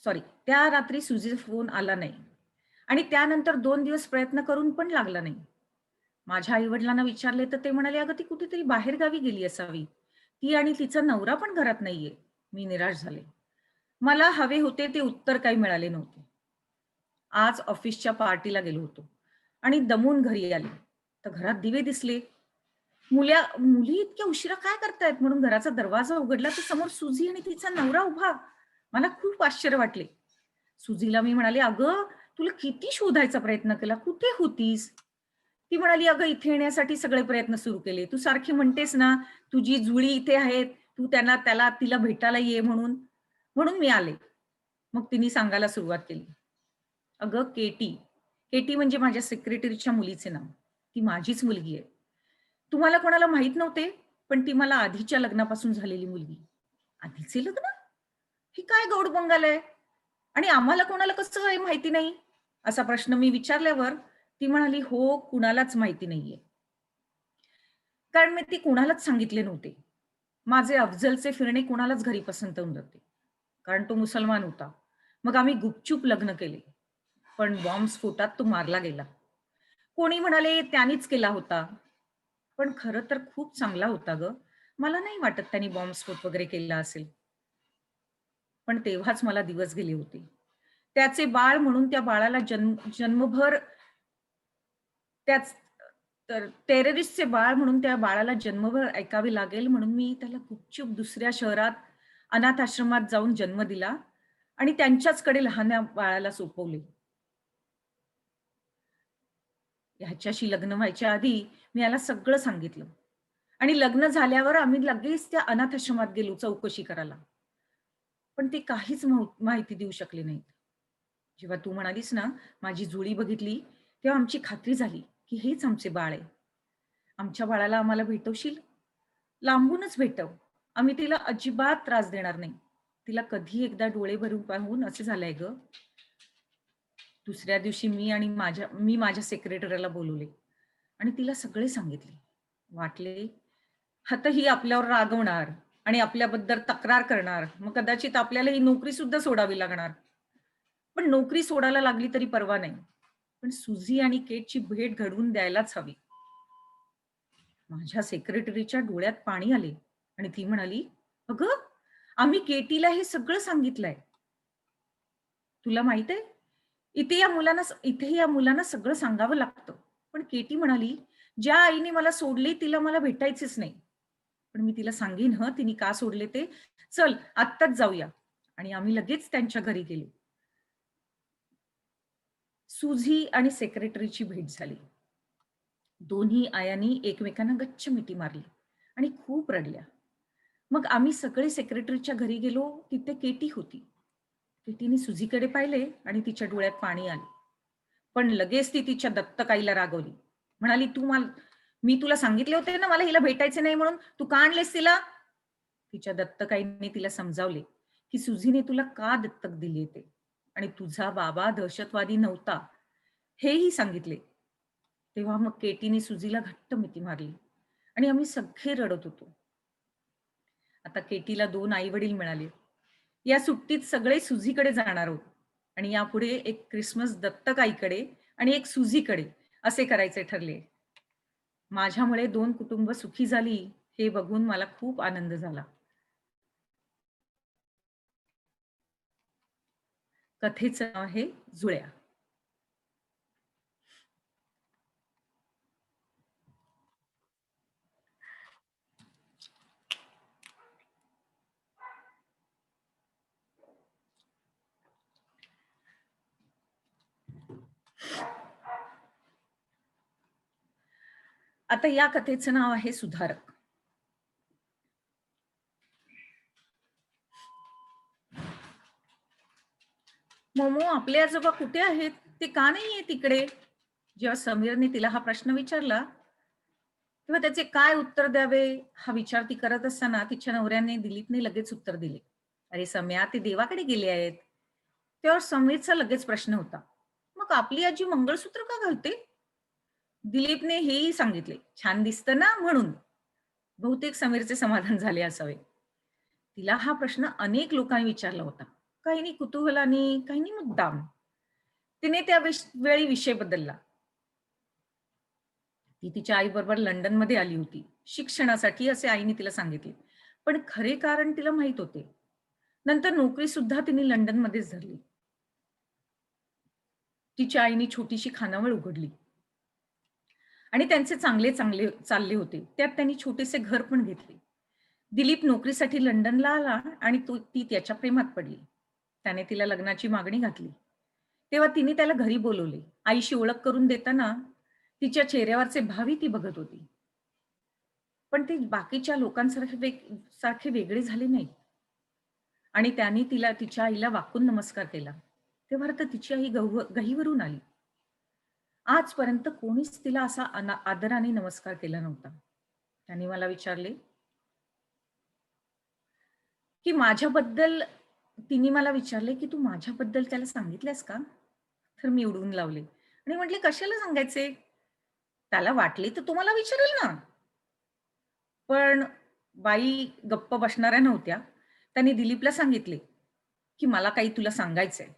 सॉरी, त्या रात्री सुझीचा फोन आला नाही आणि त्यानंतर 2 दिवस प्रयत्न करून पण लागला नाही. माझ्या आई-वडिलांना विचारले तर ते म्हणाले, "अगं, ती कुठेतरी बाहेरगावी गेली असावी. ती आणि तिचा नवरा पण घरात नाहीये." मी निराश झाले. मला हवे होते ते उत्तर काही मिळाले नव्हते. आज ऑफिसच्या पार्टीला गेलो होतो आणि दमून घरी आले. तर घरात दिवे दिसले. मुली इतक्या उशिरा काय करतायत म्हणून घराचा दरवाजा उघडला तर समोर सुझी आणि तिचा नवरा उभा. मला खूप आश्चर्य वाटले. सुझीला मी म्हणाले, "अगं, तुला किती शोधायचा प्रयत्न केला. कुठे होतीस?" ती म्हणाली, "अगं, इथे येण्यासाठी सगळे प्रयत्न सुरू केले. तू सारखी म्हणतेस ना, तुझी जुळी इथे आहेत. तू तिला भेटायला ये म्हणून. म्हणून मी आले." मग तिने सांगायला सुरुवात केली. "अगं, केटी." केटी म्हणजे माझ्या सेक्रेटरीच्या मुलीचे नाव. ती माझीच मुलगी आहे. तुम्हाला कोणाला माहीत नव्हते, पण ती मला आधीच्या लग्नापासून झालेली मुलगी. आधीचे लग्न? हे काय गौडबंगाल आहे? आणि आम्हाला कोणाला कसं काय माहिती नाही? असा प्रश्न मी विचारल्यावर ती म्हणाली, "हो, कुणालाच माहिती नाहीये." कारण मी ती कुणालाच सांगितले नव्हते. माझे अफजलचे फिरणे कुणालाच घरी पसंत नव्हते. कारण तो मुसलमान होता. मग आम्ही गुपचूप लग्न केले. पण बॉम्बस्फोटात तो मारला गेला. कोणी म्हणाले त्यानीच केला होता. पण खरं तर खूप चांगला होता गं. मला नाही वाटत त्याने बॉम्बस्फोट वगैरे केला असेल. पण तेव्हाच मला दिवस गेले होते. त्याचे बाळ म्हणून त्या बाळाला जन्मभर त्याच तर टेररिस्टचे बाळ म्हणून त्या बाळाला जन्मभर ऐकावे लागेल म्हणून मी त्याला गुपचूप दुसऱ्या शहरात अनाथ आश्रमात जाऊन जन्म दिला आणि त्यांच्याचकडे लहान्या बाळाला सोपवले. ह्याच्याशी लग्न व्हायच्या आधी मी याला सगळं सांगितलं आणि लग्न झाल्यावर आम्ही लगेच त्या अनाथ आश्रमात गेलो चौकशी करायला. पण ते काहीच माहिती देऊ शकले नाहीत. जेव्हा तू म्हणालीस ना, माझी जुळी बघितली, तेव्हा आमची खात्री झाली, की हेच आमचे बाळ आहे. आमच्या बाळाला आम्हाला भेटवशील? लांबूनच भेटव. आम्ही तिला अजिबात त्रास देणार नाही. तिला कधी एकदा डोळे भरून पाहून असं झालंय गं. दुसऱ्या दिवशी मी माझ्या सेक्रेटरीला बोलवले आणि तिला सगळे सांगितले. वाटले, आता ही आपल्यावर रागवणार आणि आपल्याबद्दल तक्रार करणार. मग कदाचित आपल्याला ही नोकरी सुद्धा सोडावी लागणार. पण नोकरी सोडायला लागली तरी पर्वा नाही. पण सुझी आणि केटची भेट घडवून द्यायलाच हवी. माझ्या सेक्रेटरीच्या डोळ्यात पाणी आले आणि ती म्हणाली, "अगं, आम्ही केटीला हे सगळं सांगितलंय. तुला माहित आहे? इथे या मुलांना सगळं सांगावं लागतं." पण केटी म्हणाली, "ज्या आईने मला सोडले तिला मला भेटायचेच नाही." पण मी तिला सांगेन हं, तिने का सोडले ते. "चल, आत्ताच जाऊया." आणि आम्ही लगेच त्यांच्या घरी गेलो. सुझी आणि सेक्रेटरीची भेट झाली. दोन्ही आयांनी एकमेकांना गच्च मिठी मारली आणि खूप रडल्या. मग आम्ही सगळे सेक्रेटरीच्या घरी गेलो. तिथे केटी होती. केटीने सुझीकडे पाहिले आणि तिच्या डोळ्यात पाणी आले. पण लगेच ती तिच्या दत्तक आईला रागवली. म्हणाली, मी तुला सांगितले होते ना मला हिला भेटायचे नाही म्हणून. तू का आणलेस तिला?" तिच्या दत्तक आईने तिला समजावले, की "सुझीने तुला का दत्तक दिले ते आणि तुझा बाबा दहशतवादी नव्हता." हेही सांगितले. तेव्हा मग केटीने सुझीला घट्ट मिठी मारली आणि आम्ही सगळे रडत होतो. आता केटीला 2 आई-वडील मिळाले. या सुट्टीत सगळे सुझीकडे जाणार आहोत आणि यापुढे एक क्रिसमस दत्तक आईकडे आणि एक सुझीकडे असे करायचे ठरले. माझ्यामुळे 2 कुटुंब सुखी झाली हे बघून मला खूप आनंद झाला. कथेचं नाव आहे जुळ्या. आता या कथेचं नाव आहे सुधारक. मोमो, आपले आजोबा कुठे आहेत? ते का नाहीये तिकडे? जेव्हा समीरने तिला हा प्रश्न विचारला, तेव्हा त्याचे काय उत्तर द्यावे हा विचार ती करत असताना तिच्या नवऱ्याने दिलीपने लगेच उत्तर दिले. "अरे सम्या, ते देवाकडे गेले आहेत." त्यावर समीरचा लगेच प्रश्न होता. "मग आपली आजी मंगळसूत्र का घालते?" दिलीपने हेही सांगितले, "छान दिसतं ना म्हणून." बहुतेक समीरचे समाधान झाले असावे. तिला हा प्रश्न अनेक लोकांनी विचारला होता. काहींनी कुतूहलाने, काहींनी मुद्दाम. तिने त्या वेळी विषय बदलला. ती तिच्या आईबरोबर लंडनमध्ये आली होती शिक्षणासाठी, असे आईने तिला सांगितले. पण खरे कारण तिला माहित होते. नंतर नोकरी सुद्धा तिने लंडनमध्येच धरली. तिच्या आईने छोटीशी खानावळ उघडली आणि त्यांचे चांगले चांगले चालले होते. त्यात त्यांनी छोटेसे घर पण घेतले. दिलीप नोकरीसाठी लंडनला आला आणि ती त्याच्या प्रेमात पडली. त्याने तिला लग्नाची मागणी घातली. तेव्हा तिने त्याला घरी बोलवले. आईशी ओळख करून देताना तिच्या चेहऱ्यावरचे भावही ती बघत होती. पण ते बाकीच्या लोकांसारखे सारखे वेगळे झाले नाहीत. आणि त्याने तिला तिच्या आईला वाकून नमस्कार केला. तेव्हा तर तिची आई गहिवरून आली. आजपर्यंत कोणीच तिला असा आदराने नमस्कार केला नव्हता. त्याने मला विचारले, की माझ्याबद्दल तिने मला विचारले, की "तू माझ्याबद्दल त्याला सांगितलंस का?" तर मी उडवून लावले आणि म्हटले, "कशाला सांगायचे? त्याला वाटले तर तुम्हाला विचारेल ना." पण बाई गप्प बसणाऱ्या नव्हत्या. त्यांनी दिलीपला सांगितले, की "मला काही तुला सांगायचंय."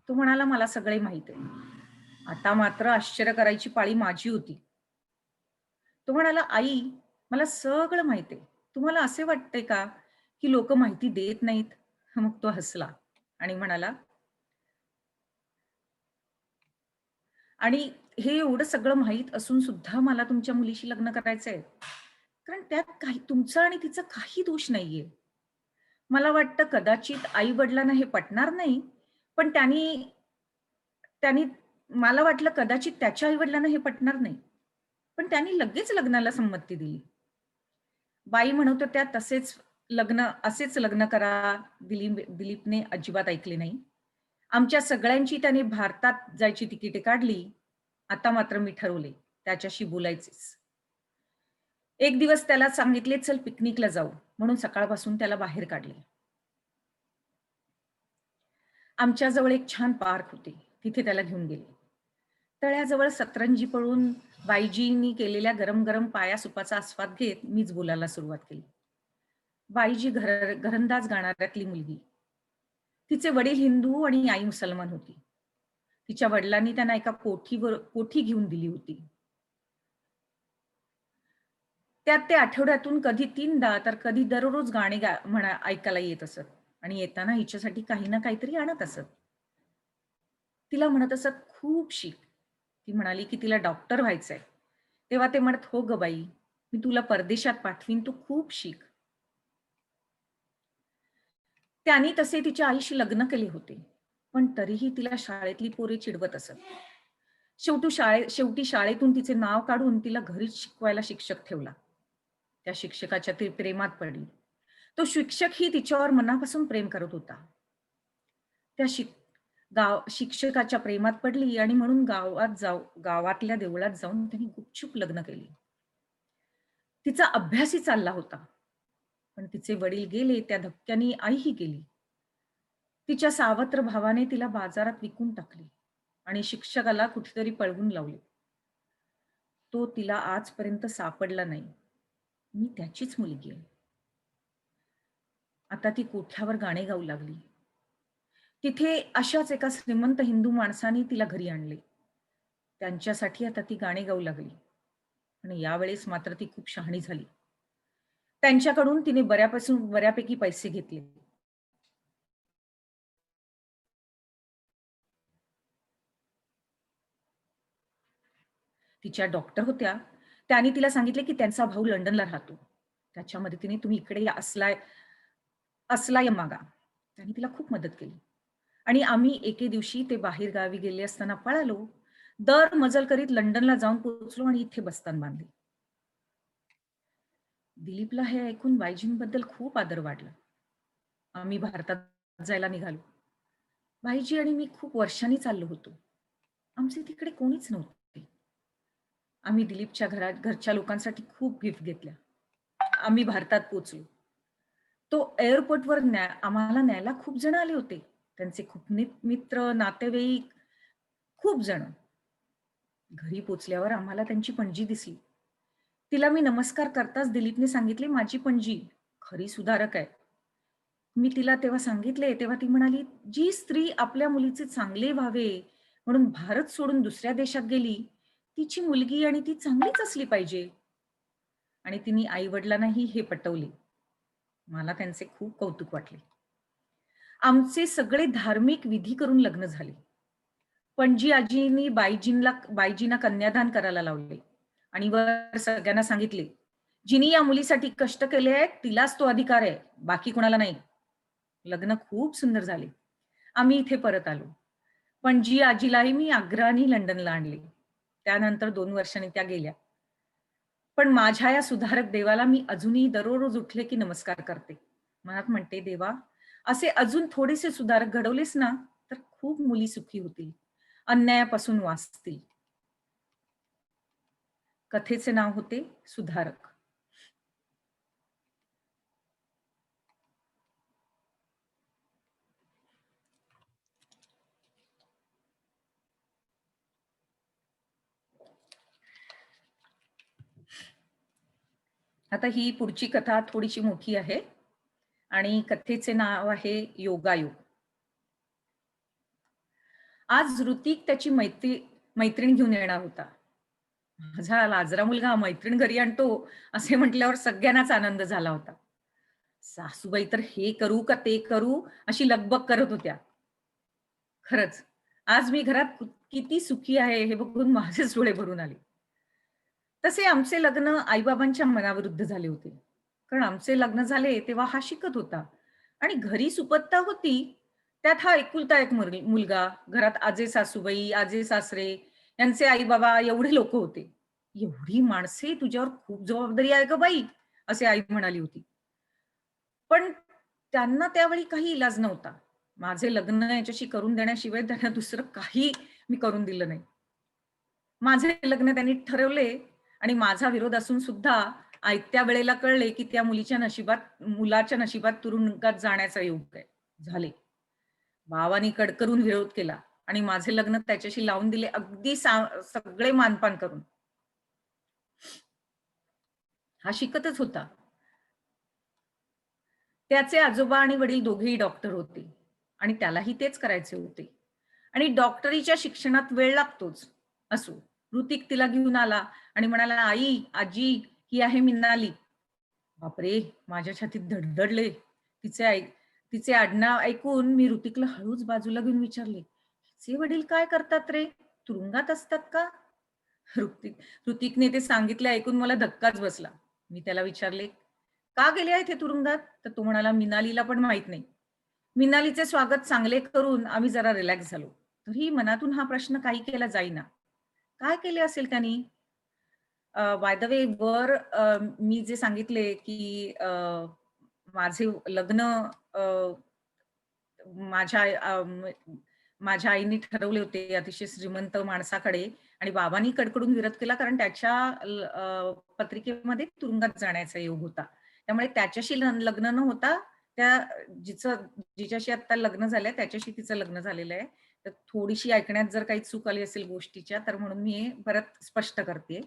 तो म्हणाला, "मला सगळे माहीत आहे." आता मात्र आश्चर्य करायची पाळी माझी होती. तो म्हणाला, "आई, मला सगळं माहीत आहे. तुम्हाला असे वाटते का, की लोकं माहिती देत नाहीत?" मग तो हसला आणि म्हणाला, "आणि हे एवढं सगळं माहीत असून सुद्धा मला तुमच्या मुलीशी लग्न करायचंय. कारण त्यात काही तुमचा आणि तिचा काही दोष नाहीये. मला वाटतं कदाचित आई-वडिलांना हे पटणार नाही, पण त्यांनी त्यांनी मला वाटलं कदाचित त्याच्या आई-वडिलांना हे पटणार नाही. पण त्यांनी लगेच लग्नाला संमती दिली." बाई म्हणत होत्या, असेच लग्न करा. दिलीपने अजिबात ऐकले नाही. आमच्या सगळ्यांची त्याने भारतात जायची तिकिटे काढली. आता मात्र मी ठरवले, त्याच्याशी बोलायचेच. एक दिवस त्याला सांगितले, "चल पिकनिकला जाऊ." म्हणून सकाळपासून त्याला बाहेर काढले. आमच्याजवळ एक छान पार्क होते. तिथे त्याला घेऊन गेले. तळ्याजवळ सतरंजी पळून बाईजींनी केलेल्या गरम-गरम पाया-सुपाचा आस्वाद घेत मीच बोलायला सुरुवात केली. बाईजी घरंदाज गाणाऱ्यातली मुलगी. तिचे वडील हिंदू आणि आई मुसलमान होती. तिच्या वडिलांनी त्यांना एका कोठी घेऊन दिली होती. त्यात ते आठवड्यातून कधी 3दा तर कधी दररोज गाणे ऐकायला येत असत आणि येताना हिच्यासाठी काही ना काहीतरी आणत असत. तिला म्हणत असत, "खूप शिक." ती म्हणाली, की तिला डॉक्टर व्हायचंय. तेव्हा ते म्हणत, "हो गं बाई, मी तुला परदेशात पाठवीन, तू खूप शिक." त्यांनी तसे तिच्या आईशी लग्न केले होते. पण तरीही तिला शाळेतली पोरे चिडवत असत. शेवटी शाळेतून तिचे नाव काढून तिला घरीच शिकवायला शिक्षक ठेवला. त्या शिक्षकाच्या ती प्रेमात पडली. तो शिक्षकही तिच्यावर मनापासून प्रेम करत होता. त्या शिक्षकाच्या प्रेमात पडली आणि म्हणून गावातल्या देवळात जाऊन त्यांनी गुपचूप लग्न केले. तिचा अभ्यासही चालला होता. पण तिचे वडील गेले त्या धक्क्याने आईही गेली. तिच्या सावत्र भावाने तिला बाजारात विकून टाकली आणि शिक्षकाला कुठेतरी पळवून लावले. तो तिला आजपर्यंत सापडला नाही. मी त्याचीच मुलगी आहे. आता ती कोठ्यावर गाणे गाऊ लागली. तिथे अशाच एका श्रीमंत हिंदू माणसाने तिला घरी आणले. त्यांच्यासाठी आता ती गाणे गाऊ लागली आणि यावेळेस मात्र ती खूप शहाणी झाली. त्यांच्याकडून तिने बऱ्यापैकी पैसे घेतले. तिच्या डॉक्टर होत्या. त्यांनी तिला सांगितले, की त्यांचा भाऊ लंडनला राहतो. त्याच्या मदतीने तुम्ही इकडे या असलाय मागा. त्यांनी तिला खूप मदत केली आणि आम्ही एके दिवशी ते बाहेरगावी गेले असताना पळालो. दर मजल करीत लंडनला जाऊन पोहोचलो आणि इथे बस्तान बांधली. दिलीपला हे ऐकून बायजींबद्दल खूप आदर वाटला. आम्ही भारतात जायला निघालो. बाईजी आणि मी खूप वर्षांनी चाललो होतो. आमचे तिकडे कोणीच नव्हते. आम्ही दिलीपच्या घरच्या लोकांसाठी खूप गिफ्ट घेतल्या. आम्ही भारतात पोहोचलो. तो एअरपोर्टवर आम्हाला न्यायला खूप जण आले होते. त्यांचे खूप मित्र, नातेवाईक खूप जण. घरी पोहोचल्यावर आम्हाला त्यांची पणजी दिसली. तिला मी नमस्कार करताच दिलीपने सांगितले, "माझी पणजी खरी सुधारक आहे." मी तिला तेव्हा सांगितले, तेव्हा ती म्हणाली, "जी स्त्री आपल्या मुलीचे चांगले व्हावे म्हणून भारत सोडून दुसऱ्या देशात गेली, तिची मुलगी आणि ती चांगलीच असली पाहिजे." आणि तिने आई-वडिलांनाही हे पटवले. मला त्यांचे खूप कौतुक वाटले. आमचे सगळे धार्मिक विधी करून लग्न झाले. पणजी आजींनी बाईजींना कन्यादान करायला लावले आणि वर सगळ्यांना सांगितले, "जिनी या मुलीसाठी कष्ट केले आहेत, तिलाच तो अधिकार आहे, बाकी कोणाला नाही." लग्न खूप सुंदर झाले. आम्ही इथे परत आलो. पणजी आजीलाही मी आग्र्याहून लंडनला आणले. त्यानंतर 2 वर्षांनी त्या गेल्या. पण माझ्या या सुधारक देवाला मी अजूनही दररोज उठले की नमस्कार करते. मनात म्हणते, "देवा, असे अजून थोडेसे सुधारक घडवलेस ना, तर खूप मुली सुखी होतील, अन्यायापासून वाचतील." कथेचे नाव होते सुधारक. आता ही पुढची कथा थोडीशी मोठी आहे आणि कथेचे नाव आहे योगायोग. आज ऋतिक त्याची मैत्रीण घेऊन येणार होता. माझा लाजरा मुलगा मैत्रीण घरी आणतो असे म्हटल्यावर सगळ्यांनाच आनंद झाला होता. सासूबाई तर हे करू का ते करू अशी लगबग करत होत्या. खरंच आज मी घरात किती सुखी आहे हे बघून माझेच डोळे भरून आले. तसे आमचे लग्न आई-बाबांच्या मनाविरुद्ध झाले होते. कारण आमचे लग्न झाले तेव्हा हा शिकत होता आणि घरी सुपत्ता होती. त्यात हा एकुलता एक मुलगा. घरात आजे-सासूबाई, आजे-सासरे यांचे आई-बाबा एवढे लोकं होते. "एवढी माणसे तुझ्यावर खूप जबाबदारी आहे गं बाई," असे आई म्हणाली होती. पण त्यांना त्यावेळी काही इलाज नव्हता. माझे लग्न याच्याशी करून देण्याशिवाय त्यांना दुसरं काही मी करून दिलं नाही. माझे लग्न त्यांनी ठरवले आणि माझा विरोध असून सुद्धा आयत्या वेळेला कळले, की त्या मुलाच्या नशिबात तुरुंगात जाण्याचा योग आहे. झाले. भावानी कडकडून विरोध केला आणि माझे लग्न त्याच्याशी लावून दिले अगदी सगळे मानपान करून. हा शिकतच होता. त्याचे आजोबा आणि वडील दोघेही डॉक्टर होते आणि त्यालाही तेच करायचे होते. आणि डॉक्टरीच्या शिक्षणात वेळ लागतोच. असो, ऋतिक तिला घेऊन आला आणि म्हणाला, "आई, आजी, ही आहे मिनाली." बापरे! माझ्या छातीत धडधडले. तिचे आडनाव ऐकून मी ऋतिकला हळूच बाजूला घेऊन विचारले, "हिचे वडील काय करतात रे? तुरुंगात असतात का?" ऋतिक ऋतिकने ते सांगितले ऐकून मला धक्काच बसला. मी त्याला विचारले, "का गेले आहेत हे तुरुंगात?" तर तो म्हणाला, "मिनालीला पण माहीत नाही." मिनालीचे स्वागत चांगले करून आम्ही जरा रिलॅक्स झालो. तरीही मनातून हा प्रश्न काही केला जाईना. काय केले असेल त्यांनी? बाय द वे मी जे सांगितले, की माझे लग्न अ, माझ्या माझ्या आईनी ठरवले होते अतिशय श्रीमंत माणसाकडे आणि बाबांनी कडकडून विरोध केला कारण त्याच्या पत्रिकेमध्ये तुरुंगात जाण्याचा योग होता. त्यामुळे त्याच्याशी लग्न न होता त्या जिच्याशी आता लग्न झालंय त्याच्याशी तिचं लग्न झालेलं आहे. तर थोडीशी ऐकण्यात जर काही चूक आली असेल गोष्टीच्या तर म्हणून मी हे परत स्पष्ट करतेय.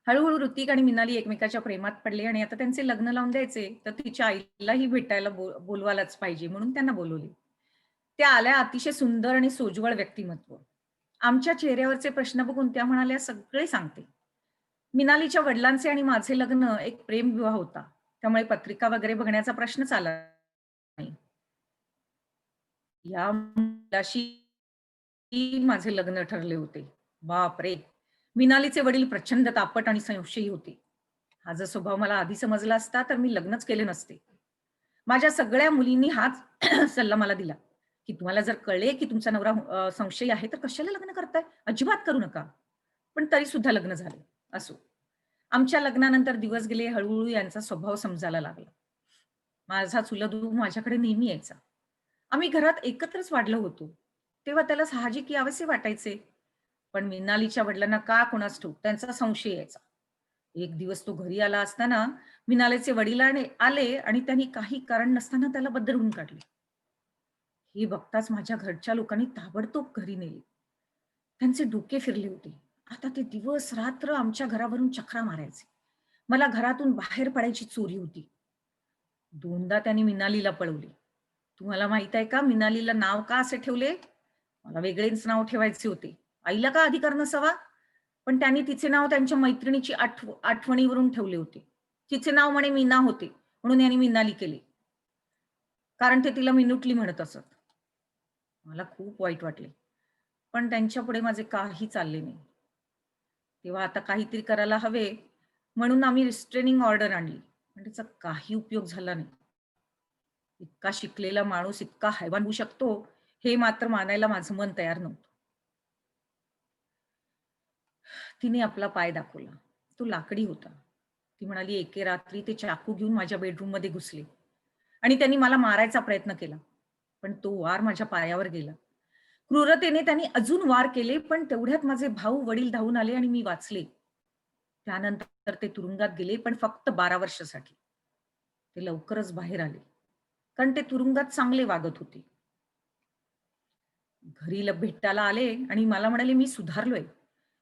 हळू-हळू ऋतिक आणि मिनाली एकमेकाच्या प्रेमात पडले आणि आता त्यांचे लग्न लावून द्यायचे, तर तिच्या आईलाही भेटायला बोलवायलाच पाहिजे म्हणून त्यांना बोलवले. त्या आल्या अतिशय सुंदर आणि सोज्वळ व्यक्तिमत्व. आमच्या चेहऱ्यावरचे प्रश्न बघून त्या म्हणाल्या, "सगळे सांगते." मिनालीच्या वडिलांचे आणि माझे लग्न एक प्रेमविवाह होता. त्यामुळे पत्रिका वगैरे बघण्याचा प्रश्नच आला नाही. या मुलाशी माझे लग्न ठरले होते. बापरे! मिनालीचे वडील प्रचंड तापट आणि संशयी होते. हा जर स्वभाव मला आधी समजला असता, तर मी लग्नच केले नसते. माझ्या सगळ्या मुलींनी हाच सल्ला मला दिला, की "तुम्हाला जर कळले, की तुमचा नवरा संशयी आहे, तर कशाला लग्न करताय? अजिबात करू नका." पण तरी सुद्धा लग्न झालं. असो. आमच्या लग्नानंतर दिवस गेले, हळू यांचा स्वभाव समजायला लागला. माझा चुलत भाऊ माझ्याकडे नेहमी यायचा. आम्ही घरात एकत्रच वाढलो होतो. तेव्हा त्याला साहजिक यावेसे वाटायचे. पण मिनालीच्या वडिलांना का कुणास ठाऊक त्यांचा संशय यायचा. एक दिवस तो घरी आला असताना मिनालीचे वडील आले आणि त्यांनी काही कारण नसताना त्याला बदलून काढले. हे बघताच माझ्या घरच्या लोकांनी ताबडतोब घरी नेले. त्यांचे डोके फिरले होते. आता ते दिवस-रात्र आमच्या घरावरून चकरा मारायचे. मला घरातून बाहेर पडायची चोरी होती. दोनदा त्यांनी मिनालीला पळवले. तुम्हाला माहित आहे का मिनालीला नाव का असे ठेवले? मला वेगळेच नाव ठेवायचे होते. आईला का अधिकार नसावा? पण त्यांनी तिचे नाव त्यांच्या मैत्रिणीची आठवणीवरून ठेवले होते. तिचे नाव म्हणे मीना होते, म्हणून यांनी मिनाली केले. कारण ते तिला मिनुटली म्हणत असत. मला खूप वाईट वाटले. पण त्यांच्यापुढे माझे काही चालले नाही. तेव्हा आता काहीतरी करायला हवे, म्हणून आम्ही रिस्ट्रेनिंग ऑर्डर आणली. पण त्याचा काही उपयोग झाला नाही. इतका शिकलेला माणूस इतका हैवान होऊ शकतो, हे मात्र मानायला माझं मन तयार नव्हतं. तिने आपला पाय दाखवला. तो लाकडी होता. ती म्हणाली, "एके रात्री ते चाकू घेऊन माझ्या बेडरूममध्ये घुसले आणि त्यांनी मला मारायचा प्रयत्न केला. पण तो वार माझ्या पायावर गेला. क्रूरतेने त्यांनी अजून वार केले, पण तेवढ्यात माझे भाऊ, वडील धावून आले आणि मी वाचले. त्यानंतर ते तुरुंगात गेले, पण फक्त 12 वर्षासाठी. ते लवकरच बाहेर आले, कारण ते तुरुंगात चांगले वागत होते. घरी भेटायला आले आणि मला म्हणाले, "मी सुधारलोय.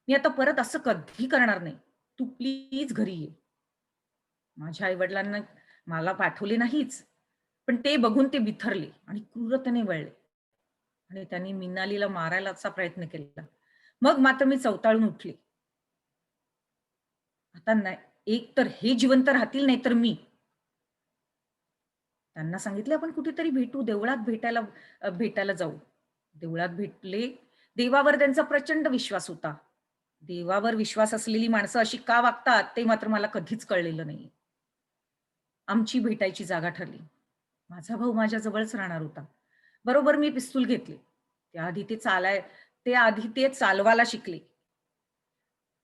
मी आता परत असं कधी करणार नाही. तू प्लीज घरी ये." माझ्या आई-वडिलांना मला पाठवले नाहीच. पण ते बघून ते बिथरले आणि क्रूरतेने वळले आणि त्यांनी मिनालीला मारायलाचा प्रयत्न केला. मग मात्र मी चवताळून उठले. आता नाही एक तर हे जिवंत राहतील, नाहीतर मी. त्यांना सांगितले, "आपण कुठेतरी भेटू, देवळात भेटायला जाऊ." देवळात भेटले. देवावर त्यांचा प्रचंड विश्वास होता. देवावर विश्वास असलेली माणसं अशी का वागतात, ते मात्र मला कधीच कळलेलं नाही. आमची भेटायची जागा ठरली. माझा भाऊ माझ्या जवळच राहणार होता. बरोबर मी पिस्तूल घेतले. त्याआधी ते चालवायला शिकले.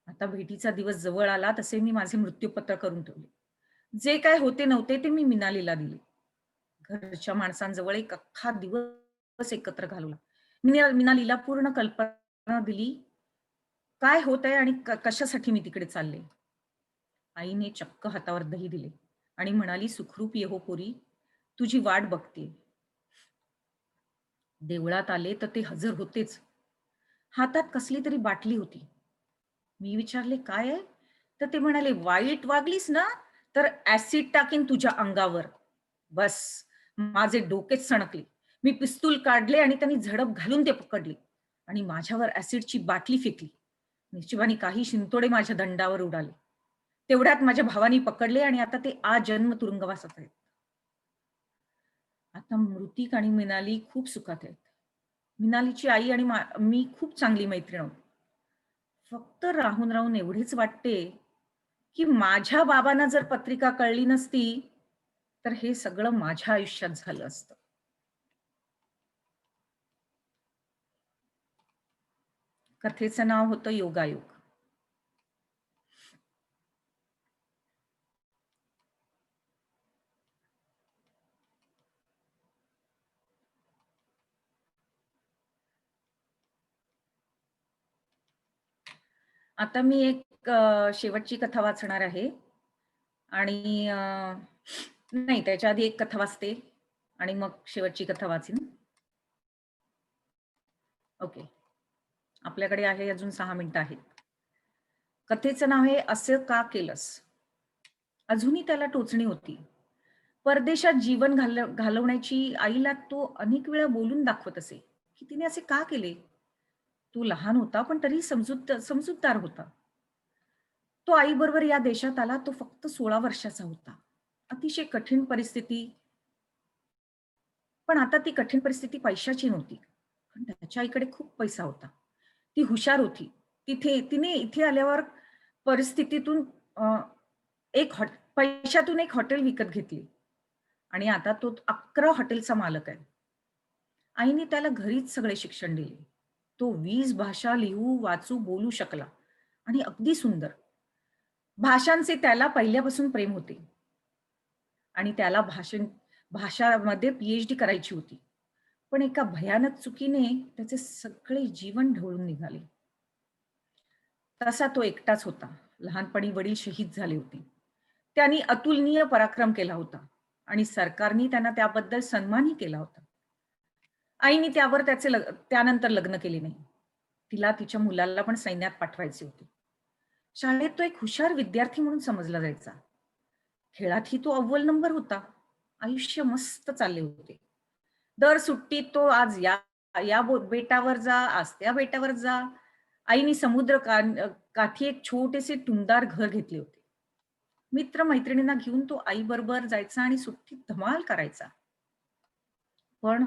आता भेटीचा दिवस जवळ आला तसे मी माझे मृत्यूपत्र करून ठेवले. जे काय होते नव्हते ते मी मिनालीला दिले. घरच्या माणसांजवळ एक अख्खा दिवस एकत्र घालवला. मिनालीला पूर्ण कल्पना दिली, काय होतंय आणि कशासाठी मी तिकडे चालले. आईने चक्क हातावर दही दिले आणि म्हणाली, "सुखरूप ये हो पोरी, तुझी वाट बघते." देवळात आले तर ते हजर होतेच. हातात कसली तरी बाटली होती. मी विचारले, "काय आहे?" तर ते म्हणाले, "वाईट वागलीस ना, तर ॲसिड टाकीन तुझ्या अंगावर." बस माझे डोकेच सणकले. मी पिस्तूल काढले आणि त्यांनी झडप घालून ते पकडले आणि माझ्यावर ॲसिडची बाटली फेकली. नशिबाने काही शिंतोडे माझ्या दंडावर उडाले. तेवढ्यात माझ्या भावानी पकडले आणि आता ते आजन्म तुरुंगवासात आहेत. आता मृतिक आणि मिनाली खूप सुखात आहेत. मिनालीची आई आणि मी खूप चांगली मैत्रीण आहोत. फक्त राहून एवढेच वाटते, की माझ्या बाबांना जर पत्रिका कळली नसती, तर हे सगळं माझ्या आयुष्यात झालं असतं. कथेचं नाव होतं योगायोग. आता मी एक शेवटची कथा वाचणार आहे आणि नाही त्याच्या आधी एक कथा वाचते आणि मग शेवटची कथा वाचीन. ओके. आपल्याकडे आहे अजून 6 मिनिटं आहेत. कथेचं नाव आहे "असं का केलंस?" अजूनही त्याला टोचणी होती. परदेशात जीवन घालवण्याची आईला तो अनेक वेळा बोलून दाखवत असे, की तिने असे का केले? तो लहान होता, पण तरीही समजूतदार होता. तो आईबरोबर या देशात आला, तो फक्त 16 वर्षाचा होता. अतिशय कठीण परिस्थिती, पण आता ती कठीण परिस्थिती पैशाची नव्हती. पण त्याच्या आईकडे खूप पैसा होता. ती हुशार होती. तिने इथे आल्यावर परिस्थितीतून एक पैशातून एक हॉटेल विकत घेतली आणि आता तो 11 हॉटेलचा मालक आहे. आईने त्याला घरीच सगळे शिक्षण दिले. तो 20 भाषा लिहू, वाचू, बोलू शकला आणि अगदी सुंदर. भाषांचे त्याला पहिल्यापासून प्रेम होते आणि त्याला भाषामध्ये पी-एच-डी करायची होती. पण एका भयानक चुकीने त्याचे सगळे जीवन ढवळून निघाले. तसा तो एकटाच होता. लहानपणी वडील शहीद झाले होते. त्यांनी अतुलनीय पराक्रम केला होता आणि सरकारने त्यांना त्याबद्दल सन्मानही केला होता. आईने त्यावर त्यानंतर लग्न केले नाही. तिला तिच्या मुलाला पण सैन्यात पाठवायचे होते. शाळेत तो एक हुशार विद्यार्थी म्हणून समजला जायचा. खेळातही तो अव्वल नंबर होता. आयुष्य मस्त चालले होते. दर सुट्टीत तो आज या या बेटावर जा, आज त्या बेटावर जा. आईने काठी एक छोटेसे टुमदार घर घेतले होते. मित्र मैत्रिणींना घेऊन तो आई बरोबर जायचा आणि सुट्टीत धमाल करायचा. पण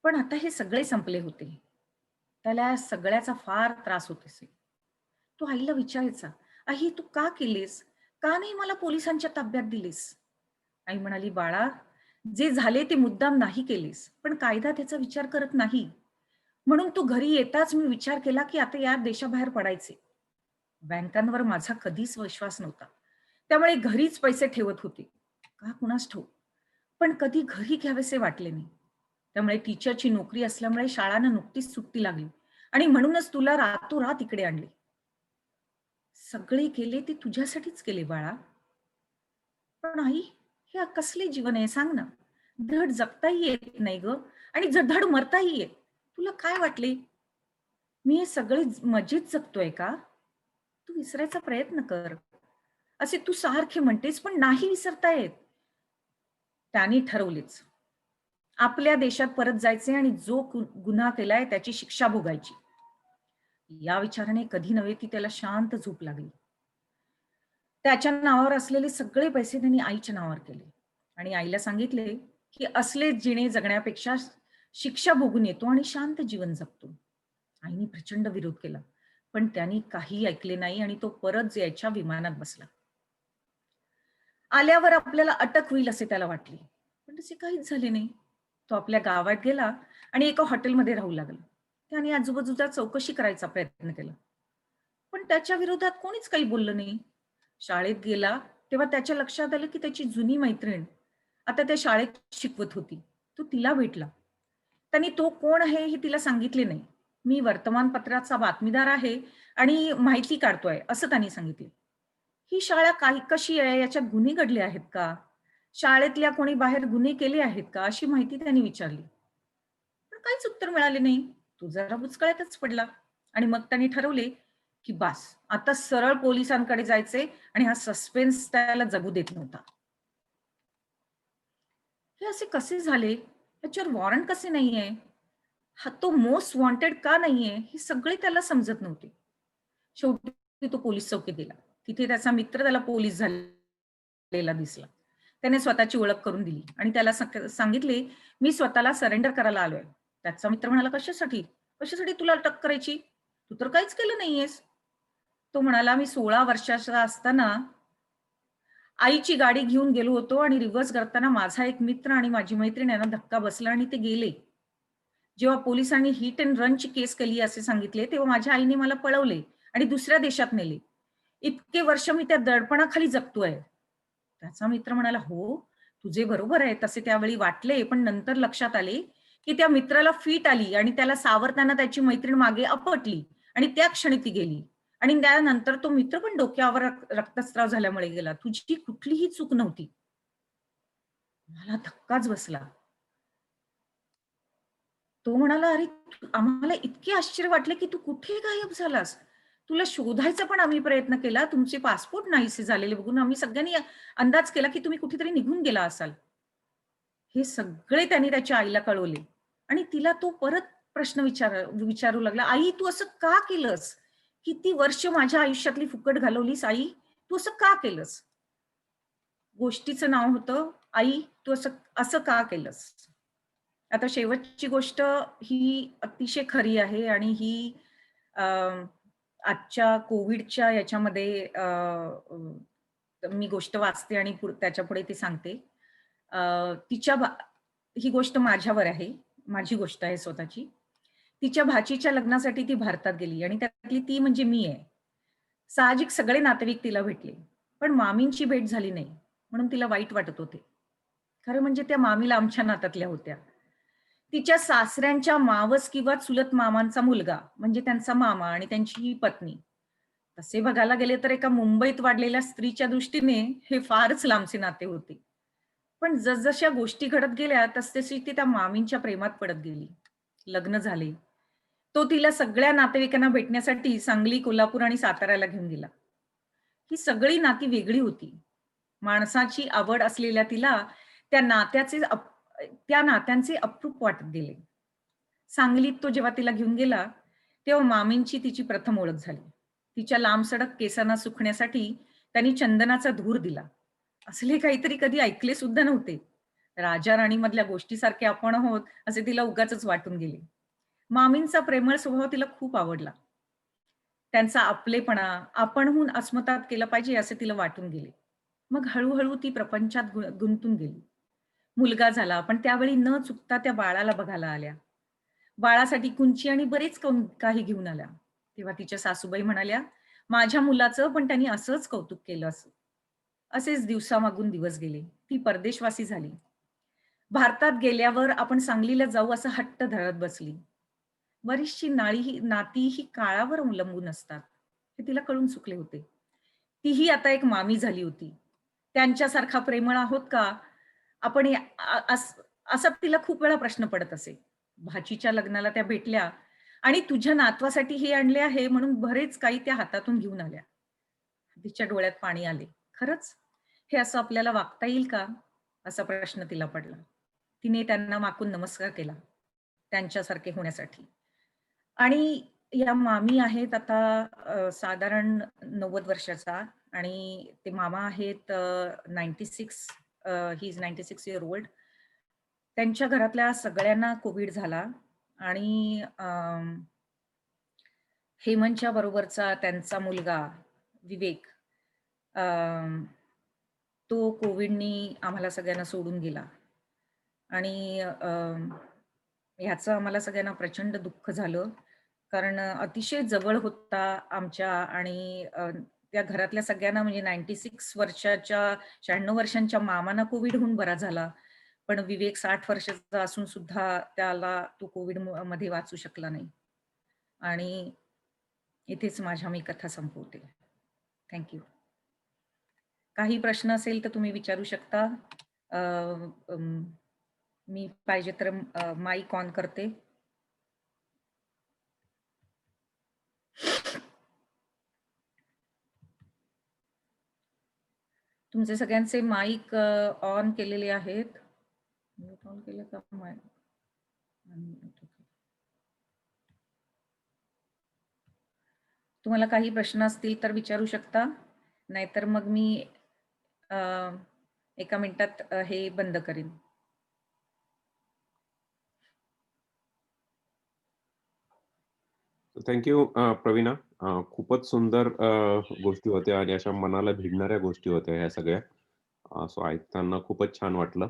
पण आता हे सगळे संपले होते. त्याला सगळ्याचा फार त्रास होत असे. तो आईला विचारायचा, "आई तू का केलीस? का नाही मला पोलिसांच्या ताब्यात दिलीस?" आई म्हणाली, "बाळा, जे झाले ते मुद्दाम नाही केलेस, पण कायदा त्याचा विचार करत नाही. म्हणून तू घरी येताच मी विचार केला की आता या देशाबाहेर पडायचे. बँकांवर माझा कधीच विश्वास नव्हता. त्यामुळे घरीच पैसे ठेवत होते. का कुणास ठाऊक. पण कधी घरी घ्यावेसे वाटले नाही. त्यामुळे टीचरची नोकरी असल्यामुळे शाळांना नुकतीच सुट्टी लागली आणि म्हणूनच तुला रातोरात इकडे आणले. सगळे केले ते तुझ्यासाठीच केले बाळा. पण आई, हे कसले जीवन आहे सांग ना. धड जगताही येत नाही ग आणि धड मरताही येत. तुला काय वाटले? मी हे सगळे मजेत जगतोय का? तू विसरायचा प्रयत्न कर. असे तू सारखे म्हणतेस पण नाही विसरता येत. त्याने ठरवलेच. आपल्या देशात परत जायचे आणि जो गुन्हा केलाय त्याची शिक्षा भोगायची. या विचाराने कधी नव्हे ती त्याला शांत झोप लागली. त्याच्या नावावर असलेले सगळे पैसे त्यांनी आईच्या नावावर केले आणि आईला सांगितले की असले जिणे जगण्यापेक्षा शिक्षा भोगून येतो आणि शांत जीवन जगतो. आईने प्रचंड विरोध केला, पण त्यांनी काही ऐकले नाही आणि तो परत यायच्या विमानात बसला. आल्यावर आपल्याला अटक होईल असे त्याला वाटले, पण तसे काहीच झाले नाही. तो आपल्या गावात गेला आणि एका हॉटेलमध्ये राहू लागला. त्याने आजूबाजूचा चौकशी करायचा प्रयत्न केला, पण त्याच्या विरोधात कोणीच काही बोललं नाही. शाळेत गेला तेव्हा त्याच्या लक्षात आलं की त्याची जुनी मैत्रीण आता त्या शाळेत शिकवत होती. तो तिला भेटला. त्यांनी तो कोण आहे हे तिला सांगितले नाही. मी वर्तमानपत्राचा बातमीदार आहे आणि माहिती काढतोय असं त्यांनी सांगितले. ही शाळा कशी आहे याच्यात गुन्हे घडले आहेत का? शाळेतल्या कोणी बाहेर गुन्हे केले आहेत का? अशी माहिती त्यांनी विचारली. पण काहीच उत्तर मिळाले नाही. तो जरा बुचकळ्यातच पडला आणि मग त्यांनी ठरवले की बास आता सरळ पोलिसांकडे जायचे आणि हा सस्पेन्स त्याला जगू देत नव्हता. हे असे कसे झाले? ह्याच्यावर वॉरंट कसे नाहीये? हा तो मोस्ट वॉन्टेड का नाहीये? हे सगळे त्याला समजत नव्हते. शेवटी तो पोलीस चौकीत गेला. तिथे त्याचा मित्र त्याला पोलीस झालेला दिसला. त्याने स्वतःची ओळख करून दिली आणि त्याला सांगितले, "मी स्वतःला सरेंडर करायला आलोय." त्याचा मित्र म्हणाला, "कशासाठी? कशासाठी तुला अटक करायची? तू तर काहीच केलं नाहीयेस." तो म्हणाला, "मी 16 वर्षाचा असताना आईची गाडी घेऊन गेलो होतो आणि रिव्हर्स करताना माझा एक मित्र आणि माझी मैत्रीण यांना धक्का बसला आणि ते गेले. जेव्हा पोलिसांनी हिट अँड रनची केस केली असे सांगितले, तेव्हा माझ्या आईने मला पळवले आणि दुसऱ्या देशात नेले. इतके वर्ष मी त्या दडपणाखाली जगतोय." त्याचा मित्र म्हणाला, "हो, तुझे बरोबर आहे. तसे त्यावेळी वाटले, पण नंतर लक्षात आले, की त्या मित्राला फीट आली आणि त्याला सावरताना त्याची मैत्रीण मागे आपटली आणि त्या क्षणी ती गेली. आणि त्यानंतर तो मित्र पण डोक्यावर रक्तस्राव झाल्यामुळे गेला. तुझी कुठलीही चूक नव्हती." मला धक्काच बसला. तो म्हणाला, "अरे, आम्हाला इतके आश्चर्य वाटले, की तू कुठे गायब झालास? तुला शोधायचा पण आम्ही प्रयत्न केला. तुमचे पासपोर्ट नाहीसे झालेले बघून आम्ही सगळ्यांनी अंदाज केला, की तुम्ही कुठेतरी निघून गेला असाल." हे सगळे त्यांनी त्याच्या आईला कळवले आणि तिला तो परत प्रश्न विचारू लागला, "आई, तू असं का केलंस? किती वर्ष माझ्या आयुष्यातली फुकट घालवलीस आई? तू असं का केलंस?" गोष्टीचं नाव होतं, "आई, तू असं असं का केलंस?" आता शेवटची गोष्ट ही अतिशय खरी आहे आणि ही आजच्या कोविडच्या याच्यामध्ये मी गोष्ट वाचते आणि त्याच्यापुढे ती सांगते. तिच्या ही गोष्ट माझ्यावर आहे. माझी गोष्ट आहे स्वतःची. तिच्या भाचीच्या लग्नासाठी ती भारतात गेली आणि त्यातली ती म्हणजे मी आहे. साहजिक सगळे नातेवाईक तिला भेटले. पण मामींची भेट झाली नाही. म्हणून तिला वाईट वाटत होते. खरं म्हणजे त्या मामीला आमच्या नात्यातल्या होत्या. तिच्या सासऱ्यांच्या मावस किंवा चुलत मामांचा मुलगा म्हणजे त्यांचा मामा आणि त्यांची ही पत्नी. तसे बघायला गेले तर एका मुंबईत वाढलेल्या स्त्रीच्या दृष्टीने हे फारच लांबचे नाते होते. पण जसजशा गोष्टी घडत गेल्या तसतशी ती त्या मामींच्या प्रेमात पडत गेली. लग्न झाले. तो तिला सगळ्या नातेवाईकांना भेटण्यासाठी सांगली, कोल्हापूर आणि साताऱ्याला घेऊन गेला. ही सगळी नाती वेगळी होती. माणसाची आवड असलेल्या तिला त्या त्या नात्यांचे अप्रूप वाटत गेले. सांगलीत तो जेव्हा तिला घेऊन गेला, तेव्हा मामींची तिची प्रथम ओळख झाली. तिच्या लांबसडक केसांना सुकण्यासाठी त्यांनी चंदनाचा धूर दिला. असले काहीतरी कधी ऐकले सुद्धा नव्हते. राजा-राणीमधल्या गोष्टीसारखे आपण आहोत, असे तिला उगाचच वाटून गेले. मामींचा प्रेमळ स्वभाव तिला खूप आवडला. त्यांचा आपलेपणा, आपणहून अस्मतात केलं पाहिजे असे तिला वाटून गेले. मग हळू ती प्रपंचात गुंतून गेली. मुलगा झाला, पण त्यावेळी न चुकता त्या बाळाला बघायला आल्या. बाळासाठी कुंची आणि बरेच काही घेऊन आल्या. तेव्हा तिच्या सासूबाई म्हणाल्या, "माझ्या मुलाचं पण त्यांनी असंच कौतुक केलं असं." असेच दिवसामागून दिवस गेले. ती परदेशवासी झाली. भारतात गेल्यावर आपण सांगलीला जाऊ असा हट्ट धरत बसली. बरीचशी नाती ही काळावर अवलंबून असतात. हे तिला कळून चुकले होते. तीही आता एक मामी झाली होती. त्यांच्यासारखा प्रेमळ आहोत का? आपण असा तिला खूप वेळा प्रश्न पडत असे. भाचीच्या लग्नाला त्या भेटल्या आणि तुझ्या नातवासाठी हे आणले आहे म्हणून बरेच काही त्या हातातून घेऊन आल्या. तिच्या डोळ्यात पाणी आले. खरंच? हे असं आपल्याला वागता येईल का? असा प्रश्न तिला पडला. तिने त्यांना मागून नमस्कार केला. त्यांच्यासारखे होण्यासाठी. आणि या मामी आहेत आता साधारण 90 वर्षाचा आणि ते मामा आहेत 96 ही इज 96 इयर ओल्ड. त्यांच्या घरातल्या सगळ्यांना कोविड झाला आणि हेमंतच्या बरोबरचा त्यांचा मुलगा विवेक तो कोविडनी आम्हाला सगळ्यांना सोडून गेला आणि ह्याचं आम्हाला सगळ्यांना प्रचंड दुःख झालं. कारण अतिशय जवळ होता आमच्या आणि त्या घरातल्या सगळ्यांना म्हणजे 96 वर्षाच्या 96 वर्षांच्या मामांना कोविड होऊन बरा झाला. पण विवेक 60 वर्षाचा असून सुद्धा त्याला तो कोविड मध्ये वाचू शकला नाही. आणि इथेच मी कथा संपवते. Thank you. काही प्रश्न असेल तर तुम्ही विचारू शकता. मी पाहिजे तर माईक ऑन करते. तुमचे सगळ्यांचे माईक ऑन केलेले आहेत. ऑन केलं का माईक? तुम्हाला काही प्रश्न असतील तर विचारू शकता. नाहीतर मग मी एका मिनिटात हे बंद करीन. थँक्यू प्रवीणा. खूपच सुंदर गोष्टी होत्या आणि अशा मनाला भिडणाऱ्या गोष्टी होत्या ह्या सगळ्या. सो ऐकताना खूपच छान वाटलं.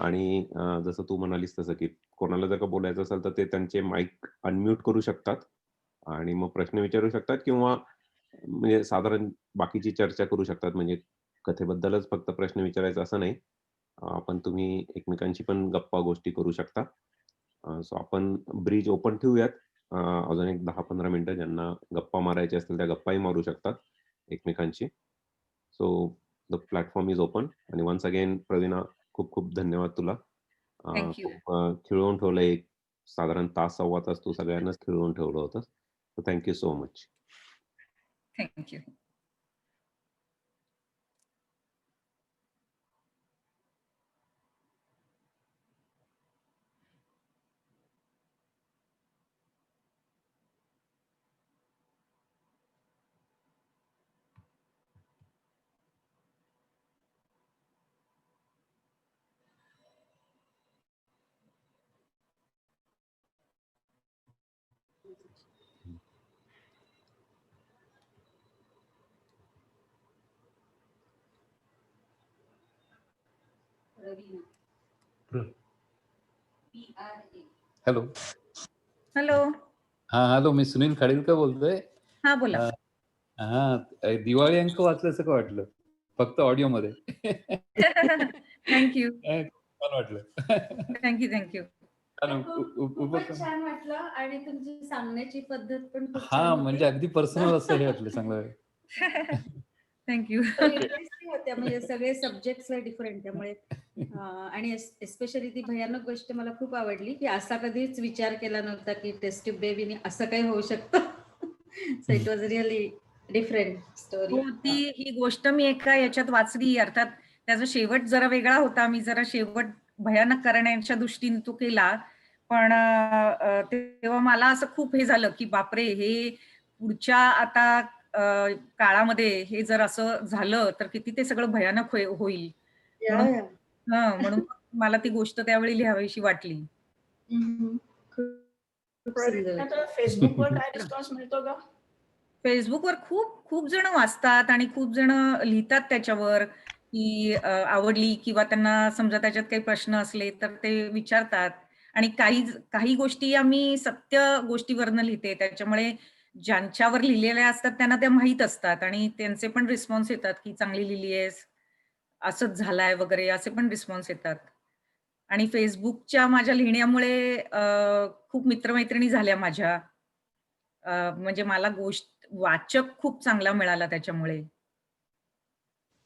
आणि जसं तू म्हणालीस तसं की कोणाला जर का बोलायचं असेल तर ते त्यांचे माईक अनम्यूट करू शकतात आणि मग प्रश्न विचारू शकतात किंवा म्हणजे साधारण बाकीची चर्चा करू शकतात. म्हणजे कथेबद्दलच फक्त प्रश्न विचारायचा असं नाही. आपण तुम्ही एकमेकांशी पण गप्पा गोष्टी करू शकता. सो आपण ब्रिज ओपन ठेवूयात. अजून एक 10-15 मिनिटं ज्यांना गप्पा मारायच्या असतील त्या गप्पाही मारू शकतात एकमेकांशी. So the platform is open. आणि वन्स अगेन प्रवीणा, खूप खूप धन्यवाद तुला. थँक्यू. खूप खिळवून ठेवलं. एक साधारण तास सव्वा तास तू सगळ्यांनाच खिळवून ठेवलं होतं. Thank you so much. Thank you. Hello. Hello. हा हॅलो, मी सुनील खाडीलकर बोलतोय. हा बोला. हा, दिवाळी अंक वाचल्याचं का वाटलं फक्त ऑडिओ मध्ये. थँक्यू. छान वाटलं. थँक्यू. खूपच छान वाटलं आणि तुमची सांगण्याची पद्धत पण खूप हा छान म्हणजे अगदी पर्सनल असं हे वाटलं चांगलं. थँक्यू. इंटरेस्टिंग होत्या, म्हणजे सगळे सब्जेक्ट्स डिफरंट, त्यामुळे आणि एस्पेशली ती भयानक गोष्ट मला खूप आवडली की असा कधीच विचार केला नव्हता की टेस्ट ट्यूब बेबीने असं काही होऊ शकतं. So it was really different story. हो, ही गोष्ट मी एका याच्यात वाचली. अर्थात त्याचा शेवट जरा वेगळा होता. मी जरा शेवट भयानक करण्याच्या दृष्टीने तो केला. पण तेव्हा मला असं खूप हे झालं की बापरे, हे पुढच्या आता काळामध्ये हे जर असं झालं तर किती ते सगळं भयानक होईल. म्हणून मला ती गोष्ट त्यावेळी लिहावीशी वाटली. फेसबुकवर काय रिस्पॉन्स मिळतो का? फेसबुकवर खूप जण वाचतात आणि खूप जण लिहितात त्याच्यावर की आवडली, किंवा त्यांना समजा त्याच्यात काही प्रश्न असले तर ते विचारतात. आणि काही गोष्टी आम्ही सत्य गोष्टीवरनं लिहिते, त्याच्यामुळे ज्यांच्यावर लिहिलेल्या असतात त्यांना त्या माहीत असतात आणि त्यांचे पण रिस्पॉन्स येतात की चांगली लिहिली आहेस, असंच झालाय वगैरे, असे पण रिस्पॉन्स येतात. आणि फेसबुकच्या माझ्या लिहिण्यामुळे खूप मित्रमैत्रिणी झाल्या माझ्या. म्हणजे मला वाचक खूप चांगला मिळाला त्याच्यामुळे.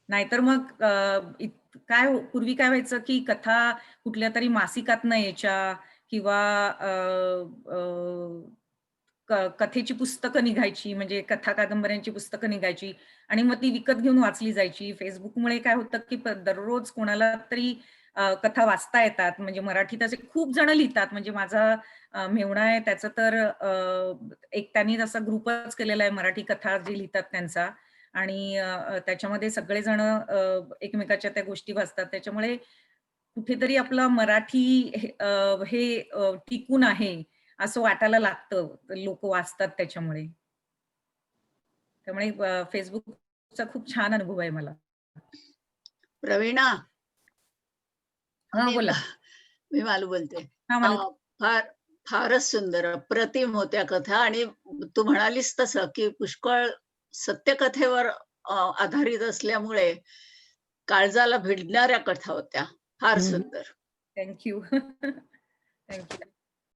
नाहीतर मग पूर्वी काय व्हायचं की कथा कुठल्या तरी मासिकातनं यायच्या, किंवा कथेची पुस्तकं निघायची, म्हणजे कथा कादंबऱ्यांची पुस्तकं निघायची आणि मग ती विकत घेऊन वाचली जायची. फेसबुकमुळे काय होतं की दररोज कोणाला तरी कथा वाचता येतात. म्हणजे मराठीत असे खूप जण लिहितात. म्हणजे माझा मेहुणा आहे त्याचं तर एक त्यांनी जसा ग्रुपच केलेला आहे मराठी कथा जे लिहितात त्यांचा, आणि त्याच्यामध्ये सगळेजण एकमेकाच्या त्या गोष्टी वाचतात. त्याच्यामुळे कुठेतरी आपलं मराठी हे टिकून आहे असं वाटायला लागतं. लोक वाचतात त्याच्यामुळे. त्यामुळे फेसबुकचा खूप छान अनुभव आहे मला. प्रवीणा, हा बोला. मी मालू बोलते. हा मला फारच सुंदर अप्रतिम होत्या कथा. आणि तू म्हणालीस तसं की पुष्कळ सत्यकथेवर आधारित असल्यामुळे काळजाला भिडणाऱ्या कथा होत्या. फार सुंदर. थँक्यू.